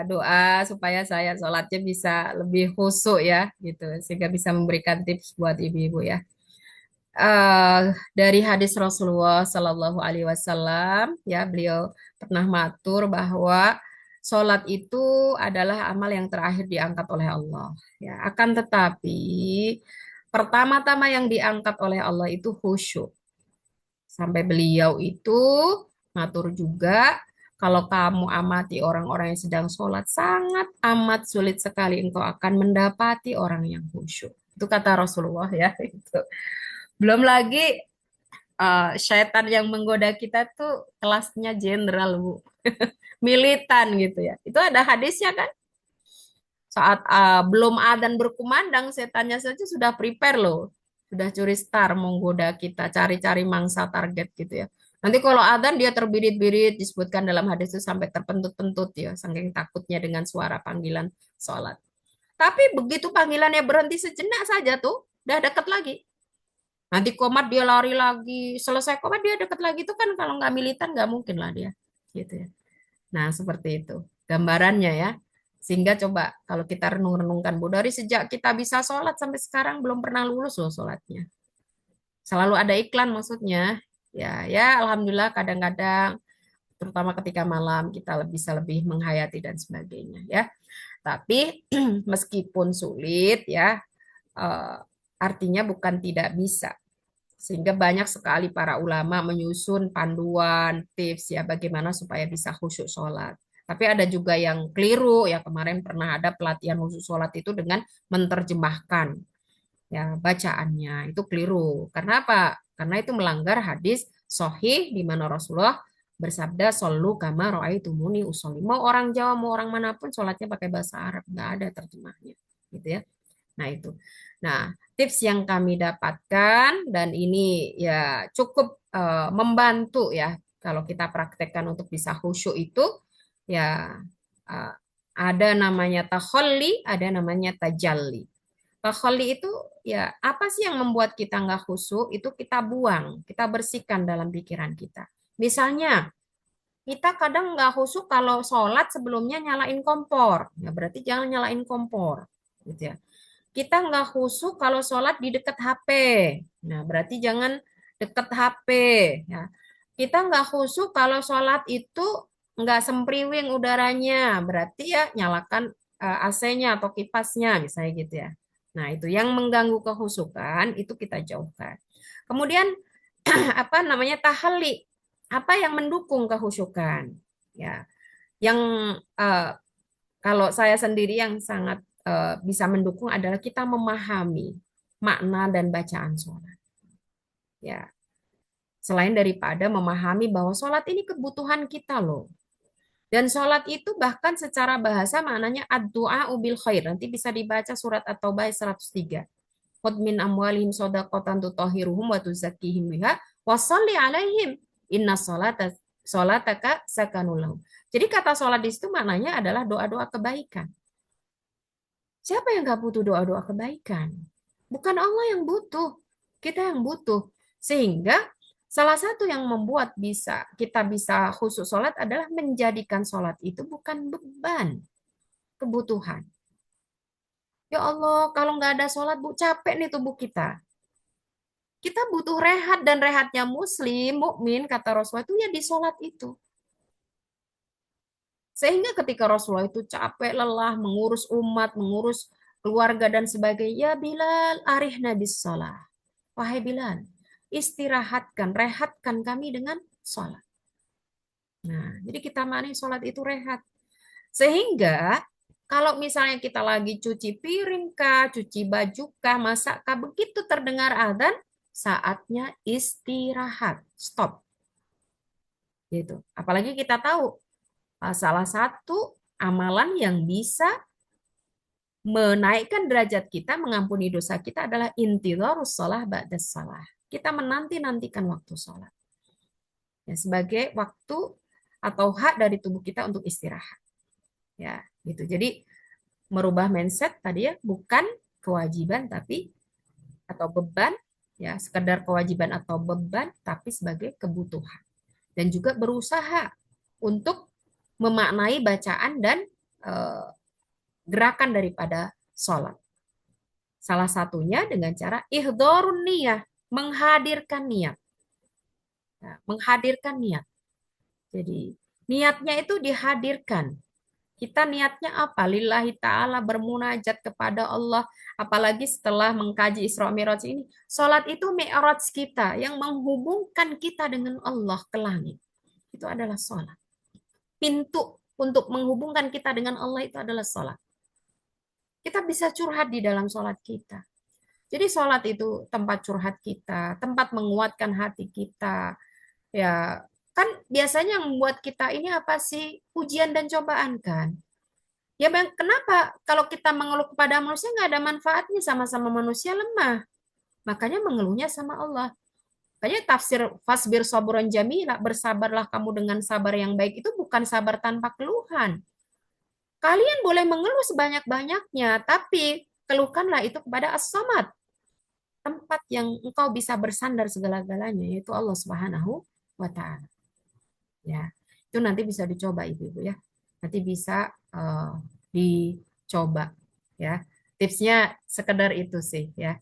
Doa supaya saya sholatnya bisa lebih khusyuk ya, gitu. Sehingga bisa memberikan tips buat ibu-ibu ya. eh dari hadis Rasulullah Shallallahu Alaihi Wasallam ya beliau pernah matur bahwa sholat itu adalah amal yang terakhir diangkat oleh Allah ya akan tetapi pertama-tama yang diangkat oleh Allah itu khusyuk sampai beliau itu matur juga kalau kamu amati orang-orang yang sedang sholat sangat amat sulit sekali engkau akan mendapati orang yang khusyuk itu kata Rasulullah ya itu belum lagi syaitan yang menggoda kita tuh kelasnya jenderal, Bu. Militan gitu ya. Itu ada hadisnya kan? Saat belum adzan berkumandang, setannya saja sudah prepare loh. Sudah curi star menggoda kita, cari-cari mangsa target gitu ya. Nanti kalau adzan dia terbirit-birit, disebutkan dalam hadis itu sampai terpentut-pentut ya, saking takutnya dengan suara panggilan sholat. Tapi begitu panggilannya berhenti sejenak saja tuh, udah deket lagi. Nanti komat dia lari lagi, selesai komat dia deket lagi itu kan kalau nggak militan nggak mungkin lah dia, gitu ya. Nah seperti itu gambarannya ya. Sehingga coba kalau kita renung-renungkan, Bu, dari sejak kita bisa sholat sampai sekarang belum pernah lulus loh sholatnya. Selalu ada iklan maksudnya. Ya, ya Alhamdulillah kadang-kadang terutama ketika malam kita bisa lebih menghayati dan sebagainya ya. Tapi meskipun sulit ya, eh, artinya bukan tidak bisa. Sehingga banyak sekali para ulama menyusun panduan, tips ya bagaimana supaya bisa khusyuk sholat. Tapi ada juga yang keliru ya kemarin pernah ada pelatihan khusyuk sholat itu dengan menerjemahkan ya bacaannya itu keliru. Karena apa? Karena itu melanggar hadis sahih di mana Rasulullah bersabda solu kama ro'aitumuni usolli. Mau orang Jawa mau orang manapun sholatnya pakai bahasa Arab, nggak ada terjemahnya, gitu ya. Nah, itu. Nah, tips yang kami dapatkan dan ini ya cukup membantu ya kalau kita praktekkan untuk bisa khusyuk itu ya eh, ada namanya takholli, ada namanya tajalli. Takholli itu ya apa sih yang membuat kita nggak khusyuk itu kita buang, kita bersihkan dalam pikiran kita. Misalnya kita kadang nggak khusyuk kalau sholat sebelumnya nyalain kompor, ya berarti jangan nyalain kompor, gitu ya. Kita nggak khusyuk kalau sholat di dekat HP. Nah, berarti jangan dekat HP. Ya. Kita nggak khusyuk kalau sholat itu nggak sempriwing udaranya. Berarti ya nyalakan AC-nya atau kipasnya, misalnya gitu ya. Nah, itu yang mengganggu kehusukan itu kita jauhkan. Kemudian apa namanya tahalli? Apa yang mendukung kehusukan? Ya, yang eh, kalau saya sendiri yang sangat bisa mendukung adalah kita memahami makna dan bacaan sholat. Ya, selain daripada memahami bahwa sholat ini kebutuhan kita loh. Dan sholat itu bahkan secara bahasa maknanya ad-du'a ubil khair. Nanti bisa dibaca surat At-Taubah 103. Khudh min amwalihim shadaqatan tutahhiruhum wa tuzakkihim biha wa shalli alaihim. Inna sholataka sakanul lahum. Jadi kata sholat di situ maknanya adalah doa-doa kebaikan. Siapa yang gak butuh doa-doa kebaikan? Bukan Allah yang butuh, kita yang butuh. Sehingga salah satu yang membuat kita bisa khusyuk sholat adalah menjadikan sholat itu bukan beban, kebutuhan. Ya Allah, kalau nggak ada sholat, Bu, capek nih tubuh kita. Kita butuh rehat dan rehatnya muslim, mukmin kata Rasulullah itu ya di sholat itu. Sehingga ketika Rasulullah itu capek, lelah, mengurus umat, mengurus keluarga dan sebagainya, ya Bilal, arihna bis sholat. Wahai Bilal, istirahatkan, rehatkan kami dengan sholat. Nah, jadi kita mani sholat itu rehat. Sehingga kalau misalnya kita lagi cuci piring kah, cuci baju kah, masak kah, begitu terdengar adzan, saatnya istirahat, stop. Gitu. Apalagi kita tahu salah satu amalan yang bisa menaikkan derajat kita, mengampuni dosa kita adalah intidharus shalah ba'das shalah. Kita menanti-nantikan waktu sholat. Ya, sebagai waktu atau hak dari tubuh kita untuk istirahat. Ya, gitu. Jadi merubah mindset tadi ya, bukan kewajiban tapi atau beban, ya, sekedar kewajiban atau beban tapi sebagai kebutuhan. Dan juga berusaha untuk memaknai bacaan dan gerakan daripada sholat. Salah satunya dengan cara ihdharun niyah, menghadirkan niat. Nah, menghadirkan niat. Jadi niatnya itu dihadirkan. Kita niatnya apa? Lillahi ta'ala, bermunajat kepada Allah. Apalagi setelah mengkaji Isra Mi'raj ini. Sholat itu mi'raj kita yang menghubungkan kita dengan Allah ke langit. Itu adalah sholat. Pintu untuk menghubungkan kita dengan Allah itu adalah sholat. Kita bisa curhat di dalam sholat kita. Jadi sholat itu tempat curhat kita, tempat menguatkan hati kita. Ya, kan biasanya yang membuat kita ini apa sih? Ujian dan cobaan kan. Ya, kenapa kalau kita mengeluh kepada manusia nggak ada manfaatnya, sama-sama manusia lemah. Makanya mengeluhnya sama Allah. Makanya tafsir fasbir saburan jamila, bersabarlah kamu dengan sabar yang baik, itu bukan sabar tanpa keluhan. Kalian boleh mengeluh sebanyak-banyaknya, tapi keluhkanlah itu kepada As-Samad, tempat yang engkau bisa bersandar segala-galanya, yaitu Allah Subhanahu wa Ta'ala. Ya, itu nanti bisa dicoba ibu-ibu ya. Nanti bisa dicoba ya. Tipsnya sekedar itu sih ya.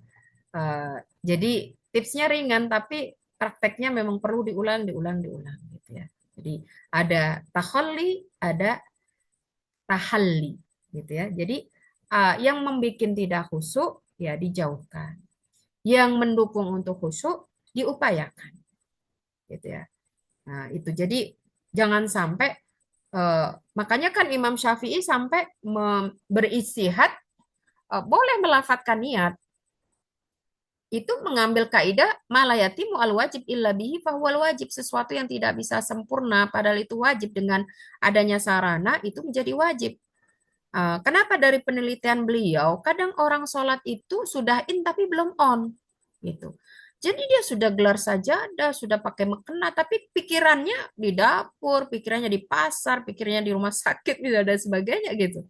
Jadi tipsnya ringan tapi prakteknya memang perlu diulang gitu ya. Jadi ada takhalli, ada tahalli gitu ya. Jadi yang membuat tidak khusyuk ya dijauhkan. Yang mendukung untuk khusyuk diupayakan. Gitu ya. Nah, itu jadi jangan sampai makanya kan Imam Syafi'i sampai beristihad boleh melafadzkan niat. Itu mengambil kaidah malayatimu al wajib illa bihi fahuwal wajib, sesuatu yang tidak bisa sempurna padahal itu wajib, dengan adanya sarana itu menjadi wajib. Kenapa dari penelitian beliau kadang orang sholat itu sudah in tapi belum on gitu. Jadi dia sudah gelar sajadah, sudah pakai mukena, tapi pikirannya di dapur, pikirannya di pasar, pikirannya di rumah sakit dan sebagainya gitu.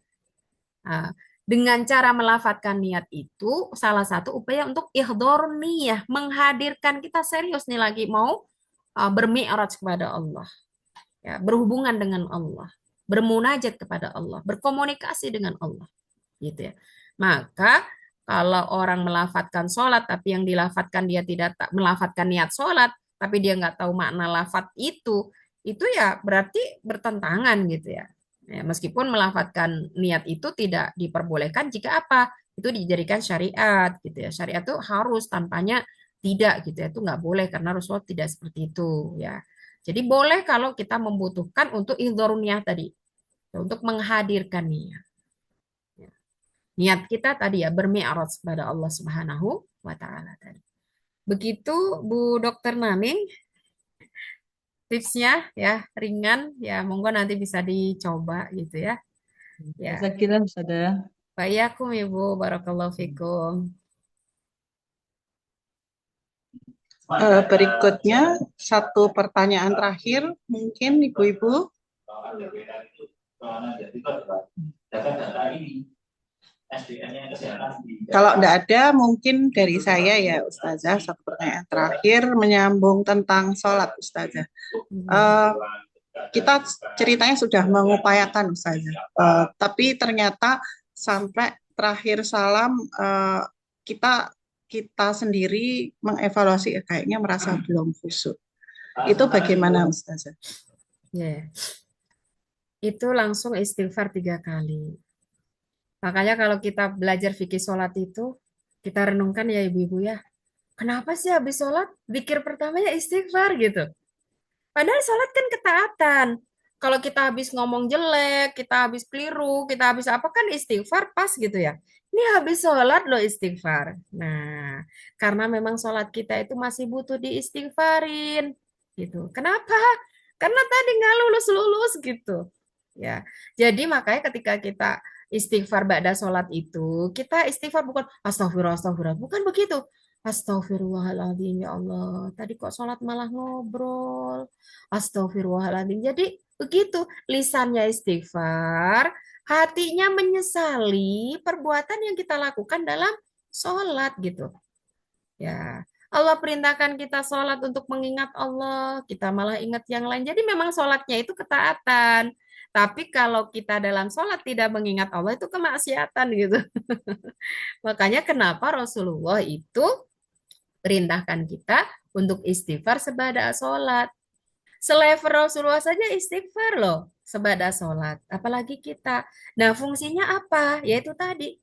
Dengan cara melafatkan niat itu salah satu upaya untuk ihdharun niyah, menghadirkan kita serius nih lagi mau bermi'raj kepada Allah. Ya, berhubungan dengan Allah, bermunajat kepada Allah, berkomunikasi dengan Allah. Gitu ya. Maka kalau orang melafatkan sholat, tapi yang dilafatkan dia tidak melafatkan niat sholat, tapi dia nggak tahu makna lafat itu ya berarti bertentangan gitu ya. Ya, meskipun melafatkan niat itu tidak diperbolehkan jika apa? Itu dijadikan syariat gitu ya. Syariat itu harus, tanpanya tidak gitu ya. Itu nggak boleh karena Rasulullah tidak seperti itu ya. Jadi boleh kalau kita membutuhkan untuk ihdharun niyah tadi, untuk menghadirkan niat. Niat kita tadi ya bermi'raj kepada Allah Subhanahu wa Ta'ala tadi. Begitu Bu Dokter Naning tipsnya ya, ringan ya, monggo nanti bisa dicoba gitu ya. Ya. Saya kira Ustazah. Bayakum Ibu, barakallahu fikum. Berikutnya satu pertanyaan terakhir mungkin ibu-ibu. Kalau tidak ada mungkin dari saya ya Ustazah, satu pertanyaan terakhir menyambung tentang sholat Ustazah. Kita ceritanya sudah mengupayakan Ustazah, tapi ternyata sampai terakhir salam kita sendiri mengevaluasi kayaknya merasa belum khusyuk. Itu bagaimana Ustazah? Yeah. Itu langsung istighfar 3 kali. Makanya kalau kita belajar fikih sholat itu, kita renungkan ya ibu-ibu ya. Kenapa sih habis sholat, zikir pertamanya istighfar gitu? Padahal sholat kan ketaatan. Kalau kita habis ngomong jelek, kita habis keliru, kita habis apa kan istighfar pas gitu ya. Ini habis sholat loh istighfar. Nah, karena memang sholat kita itu masih butuh diistighfarin. Gitu. Kenapa? Karena tadi nggak lulus-lulus gitu. Ya, jadi makanya ketika kita istighfar ba'da sholat itu, kita istighfar bukan astagfirullah, astagfirullah. Bukan begitu. Astagfirullahaladzim, ya Allah. Tadi kok sholat malah ngobrol. Astagfirullahaladzim. Jadi begitu. Lisannya istighfar, hatinya menyesali perbuatan yang kita lakukan dalam sholat gitu. Ya, Allah perintahkan kita sholat untuk mengingat Allah, kita malah ingat yang lain. Jadi memang sholatnya itu ketaatan. Tapi kalau kita dalam sholat tidak mengingat Allah itu kemaksiatan gitu. Makanya kenapa Rasulullah itu perintahkan kita untuk istighfar sebada sholat. Selevel Rasulullah saja istighfar loh sebada sholat. Apalagi kita. Nah fungsinya apa? Yaitu tadi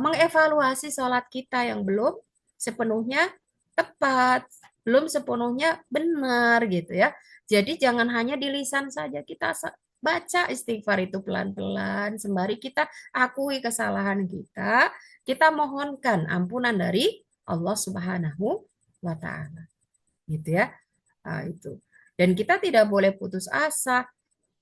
mengevaluasi sholat kita yang belum sepenuhnya tepat, belum sepenuhnya benar gitu ya. Jadi jangan hanya di lisan saja kita baca istighfar itu pelan-pelan, sembari kita akui kesalahan kita mohonkan ampunan dari Allah Subhanahu wa taala. Gitu ya. Nah, itu. Dan kita tidak boleh putus asa.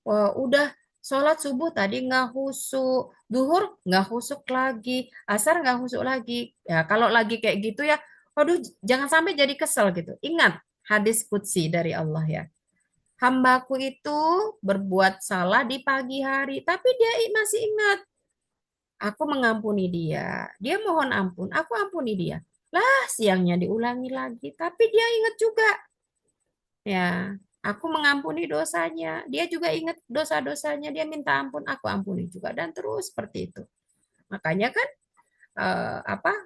Wah, udah sholat subuh tadi nggak husuk, duhur nggak husuk lagi, asar nggak husuk lagi. Ya, kalau lagi kayak gitu ya, waduh, jangan sampai jadi kesel gitu. Ingat hadis qudsi dari Allah ya. Hambaku itu berbuat salah di pagi hari, tapi dia masih ingat. Aku mengampuni dia. Dia mohon ampun, aku ampuni dia. Lah, siangnya diulangi lagi, tapi dia ingat juga. Ya, aku mengampuni dosanya. Dia juga ingat dosa-dosanya. Dia minta ampun, aku ampuni juga. Dan terus seperti itu. Makanya kan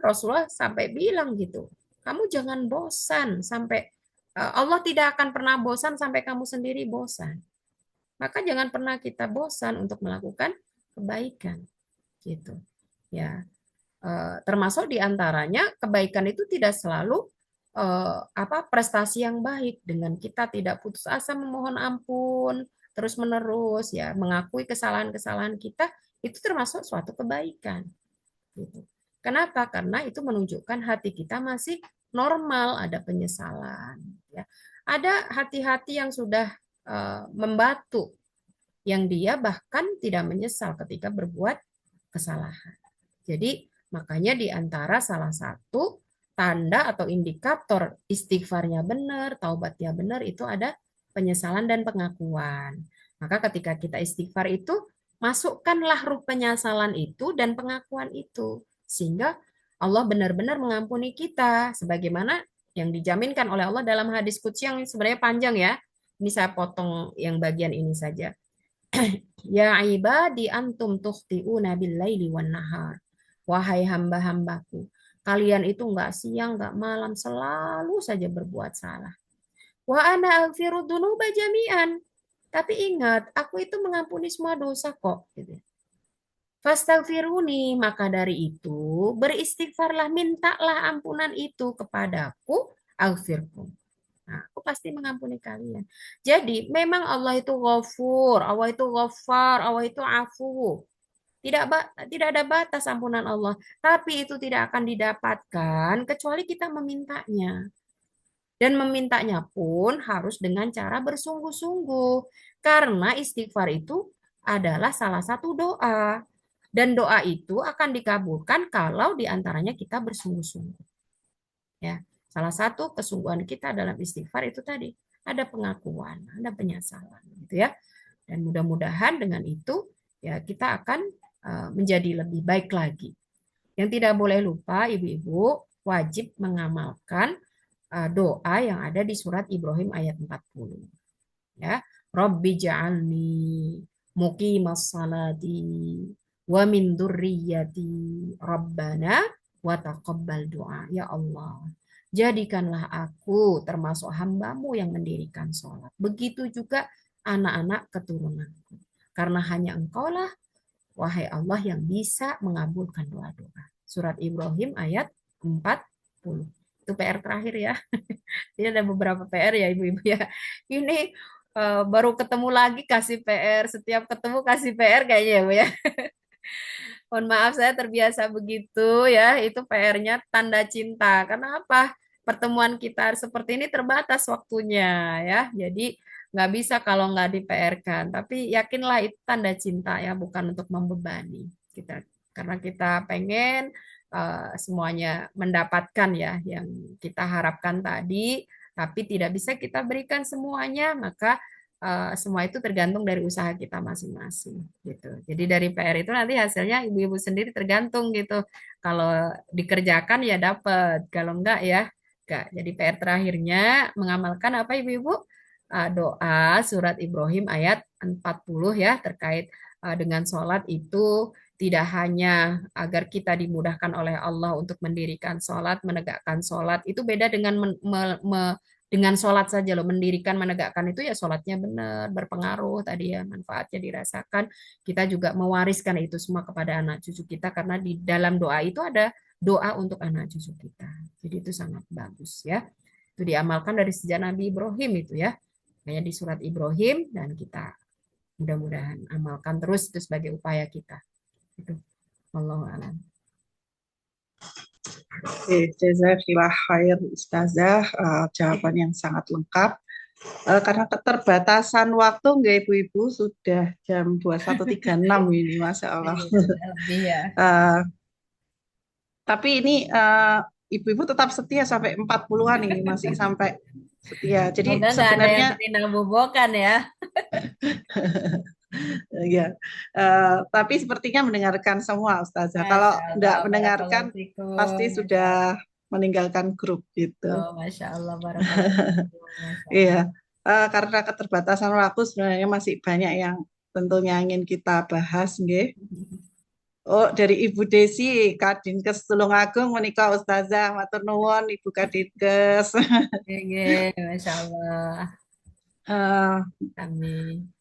Rasulullah sampai bilang gitu. Kamu jangan bosan sampai Allah tidak akan pernah bosan sampai kamu sendiri bosan. Maka jangan pernah kita bosan untuk melakukan kebaikan. Gitu. Ya. Termasuk diantaranya kebaikan itu tidak selalu prestasi yang baik dengan kita tidak putus asa memohon ampun terus menerus ya mengakui kesalahan-kesalahan kita itu termasuk suatu kebaikan gitu. Kenapa? Karena itu menunjukkan hati kita masih normal, ada penyesalan ya. Ada hati-hati yang sudah membatu yang dia bahkan tidak menyesal ketika berbuat kesalahan. Jadi makanya di antara salah satu tanda atau indikator istighfarnya benar, taubatnya benar, itu ada penyesalan dan pengakuan. Maka ketika kita istighfar itu, masukkanlah ruh penyesalan itu dan pengakuan itu. Sehingga Allah benar-benar mengampuni kita. Sebagaimana yang dijaminkan oleh Allah dalam hadis qudsi yang sebenarnya panjang ya. Ini saya potong yang bagian ini saja. Ya ibadi antum tukhti'una bil-laili wan nahar. Wahai hamba-hambaku, kalian itu enggak siang, enggak malam, selalu saja berbuat salah. Wa ana aghfiru dzunuba jami'an. Tapi ingat, aku itu mengampuni semua dosa kok. Gitu. Fastaghfiruni, maka dari itu beristighfarlah, mintalah ampunan itu kepadaku, aghfirkum. Nah, aku pasti mengampuni kalian. Jadi, memang Allah itu ghafur, Allah itu ghafar, Allah itu afu. Tidak ada batas ampunan Allah, tapi itu tidak akan didapatkan kecuali kita memintanya. Dan memintanya pun harus dengan cara bersungguh-sungguh. Karena istighfar itu adalah salah satu doa. Dan doa itu akan dikabulkan kalau diantaranya kita bersungguh-sungguh. Ya, salah satu kesungguhan kita dalam istighfar itu tadi ada pengakuan, ada penyesalan, gitu ya. Dan mudah-mudahan dengan itu ya kita akan menjadi lebih baik lagi. Yang tidak boleh lupa, ibu-ibu wajib mengamalkan doa yang ada di surat Ibrahim ayat 40. Ya, Rabbi ja'alni muqimas salati wa min dzurriyyati Rabbana wa taqabbal doa. Ya Allah, jadikanlah aku termasuk hambamu yang mendirikan sholat. Begitu juga anak-anak keturunanku. Karena hanya engkaulah wahai Allah yang bisa mengabulkan doa-doa. Surat Ibrahim ayat 40. Itu PR terakhir ya. Jadi ada beberapa PR ya ibu-ibu ya. Ini baru ketemu lagi kasih PR. Setiap ketemu kasih PR kayaknya ya Bu ya. Mohon maaf saya terbiasa begitu ya. Itu PR-nya tanda cinta. Karena apa? Pertemuan kita seperti ini terbatas waktunya ya. Jadi nggak bisa kalau nggak di-PR-kan. Tapi yakinlah itu tanda cinta ya, bukan untuk membebani kita. Karena kita pengen semuanya mendapatkan ya yang kita harapkan tadi, tapi tidak bisa kita berikan semuanya, maka semua itu tergantung dari usaha kita masing-masing gitu. Jadi dari PR itu nanti hasilnya ibu-ibu sendiri tergantung gitu. Kalau dikerjakan ya dapat, kalau enggak ya enggak. Jadi PR terakhirnya mengamalkan apa ibu-ibu? Doa surat Ibrahim ayat 40 ya terkait dengan sholat itu tidak hanya agar kita dimudahkan oleh Allah untuk mendirikan sholat, menegakkan sholat, itu beda dengan dengan sholat saja loh, mendirikan, menegakkan itu ya sholatnya benar, berpengaruh tadi ya, manfaatnya dirasakan. Kita juga mewariskan itu semua kepada anak cucu kita karena di dalam doa itu ada doa untuk anak cucu kita. Jadi itu sangat bagus ya. Itu diamalkan dari sejak Nabi Ibrahim itu ya. Kayak di surat Ibrahim dan kita mudah-mudahan amalkan terus itu sebagai upaya kita. Itu. Wallahu a'lam. Oke, jazakallah khair Ustazah, jawaban yang sangat lengkap. Karena keterbatasan waktu, nggak Ibu-Ibu, sudah jam 21.36 ini, Masya Allah. Lebih ya. Tapi ini Ibu-Ibu tetap setia sampai 40-an ini, masih sampai setia. Jadi Semoga nggak ada yang sebenarnya terina bobokan ya. ya, tapi sepertinya mendengarkan semua Ustazah. Kalau Masya Allah, nggak mendengarkan, barakallahu fikum. pasti Masya sudah Allah. meninggalkan grup gitu. Oh, Masya Allah, barakallahu fikum. Masya Iya, Allah. karena keterbatasan waktu sebenarnya masih banyak yang tentunya ingin kita bahas, nggih. Oh, dari Ibu Desi, Kadinkes Tulungagung menika Ustazah, matur nuwun Ibu Kadinkes. Oke, Masya Allah. Eh, Amin.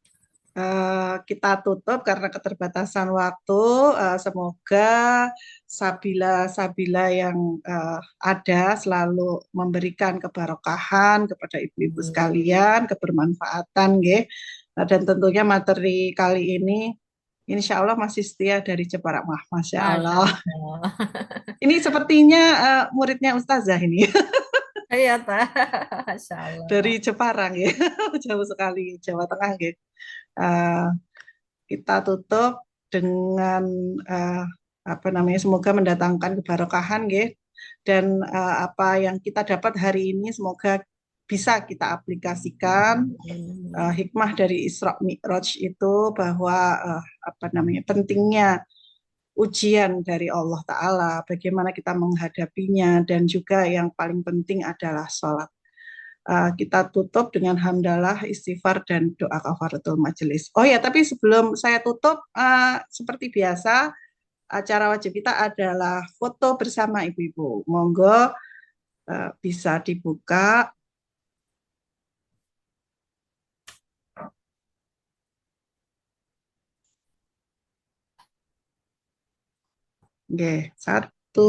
kita tutup karena keterbatasan waktu. Semoga sabila-sabila yang ada selalu memberikan keberkahan kepada ibu-ibu sekalian, kebermanfaatan, nggih. Dan tentunya materi kali ini, insya Allah masih setia dari Jepara. Wah, Masya Masya Allah. Allah. Ini sepertinya muridnya Ustazah ini Iya, Ta. Masya Allah. dari Jepara, ya. Jauh sekali, Jawa Tengah, gitu. Kita tutup dengan apa namanya, semoga mendatangkan keberkahan, gitu. Dan apa yang kita dapat hari ini semoga bisa kita aplikasikan. Hikmah dari Isra Mi'raj itu bahwa apa namanya, pentingnya ujian dari Allah Ta'ala, bagaimana kita menghadapinya, dan juga yang paling penting adalah sholat. Kita tutup dengan hamdalah, istighfar, dan doa kafaratul majelis. Oh ya, tapi sebelum saya tutup, seperti biasa, acara wajib kita adalah foto bersama ibu-ibu. Monggo bisa dibuka. Oke, satu.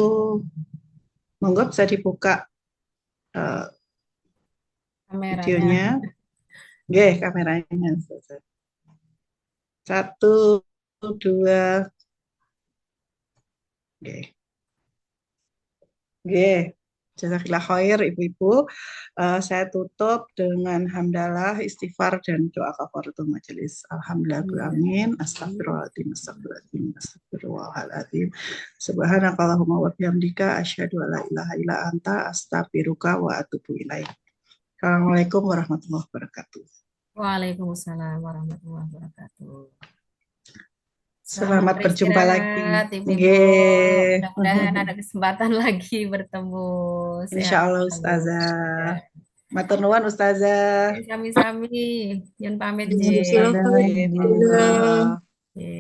Monggo bisa dibuka Kameranya. videonya. Oke, kameranya. Satu, dua. Oke. Oke. Jazakallah khair ibu-ibu. Saya tutup dengan hamdalah, istighfar, dan doa kafaratul majelis. Alhamdulillahirrahmanirrahim. Astagfirullahaladzim. Astagfirullahaladzim. Astagfirullahaladzim. Subhanakallahumma wa bihamdika asyhadu an la ilaha illa anta astaghfiruka wa atubu ilaik. Assalamualaikum warahmatullahi wabarakatuh. Waalaikumsalam warahmatullahi wabarakatuh. Selamat berjumpa lagi. beristirahat, Ibu-ibu. Nggih. Mudah-mudahan ada kesempatan lagi bertemu. Sehat Insya Allah selalu. Ustazah. Matur nuwun Ustazah. Sami-sami. Yun pamit, Ustazah. Jeng. Monggo. Oke.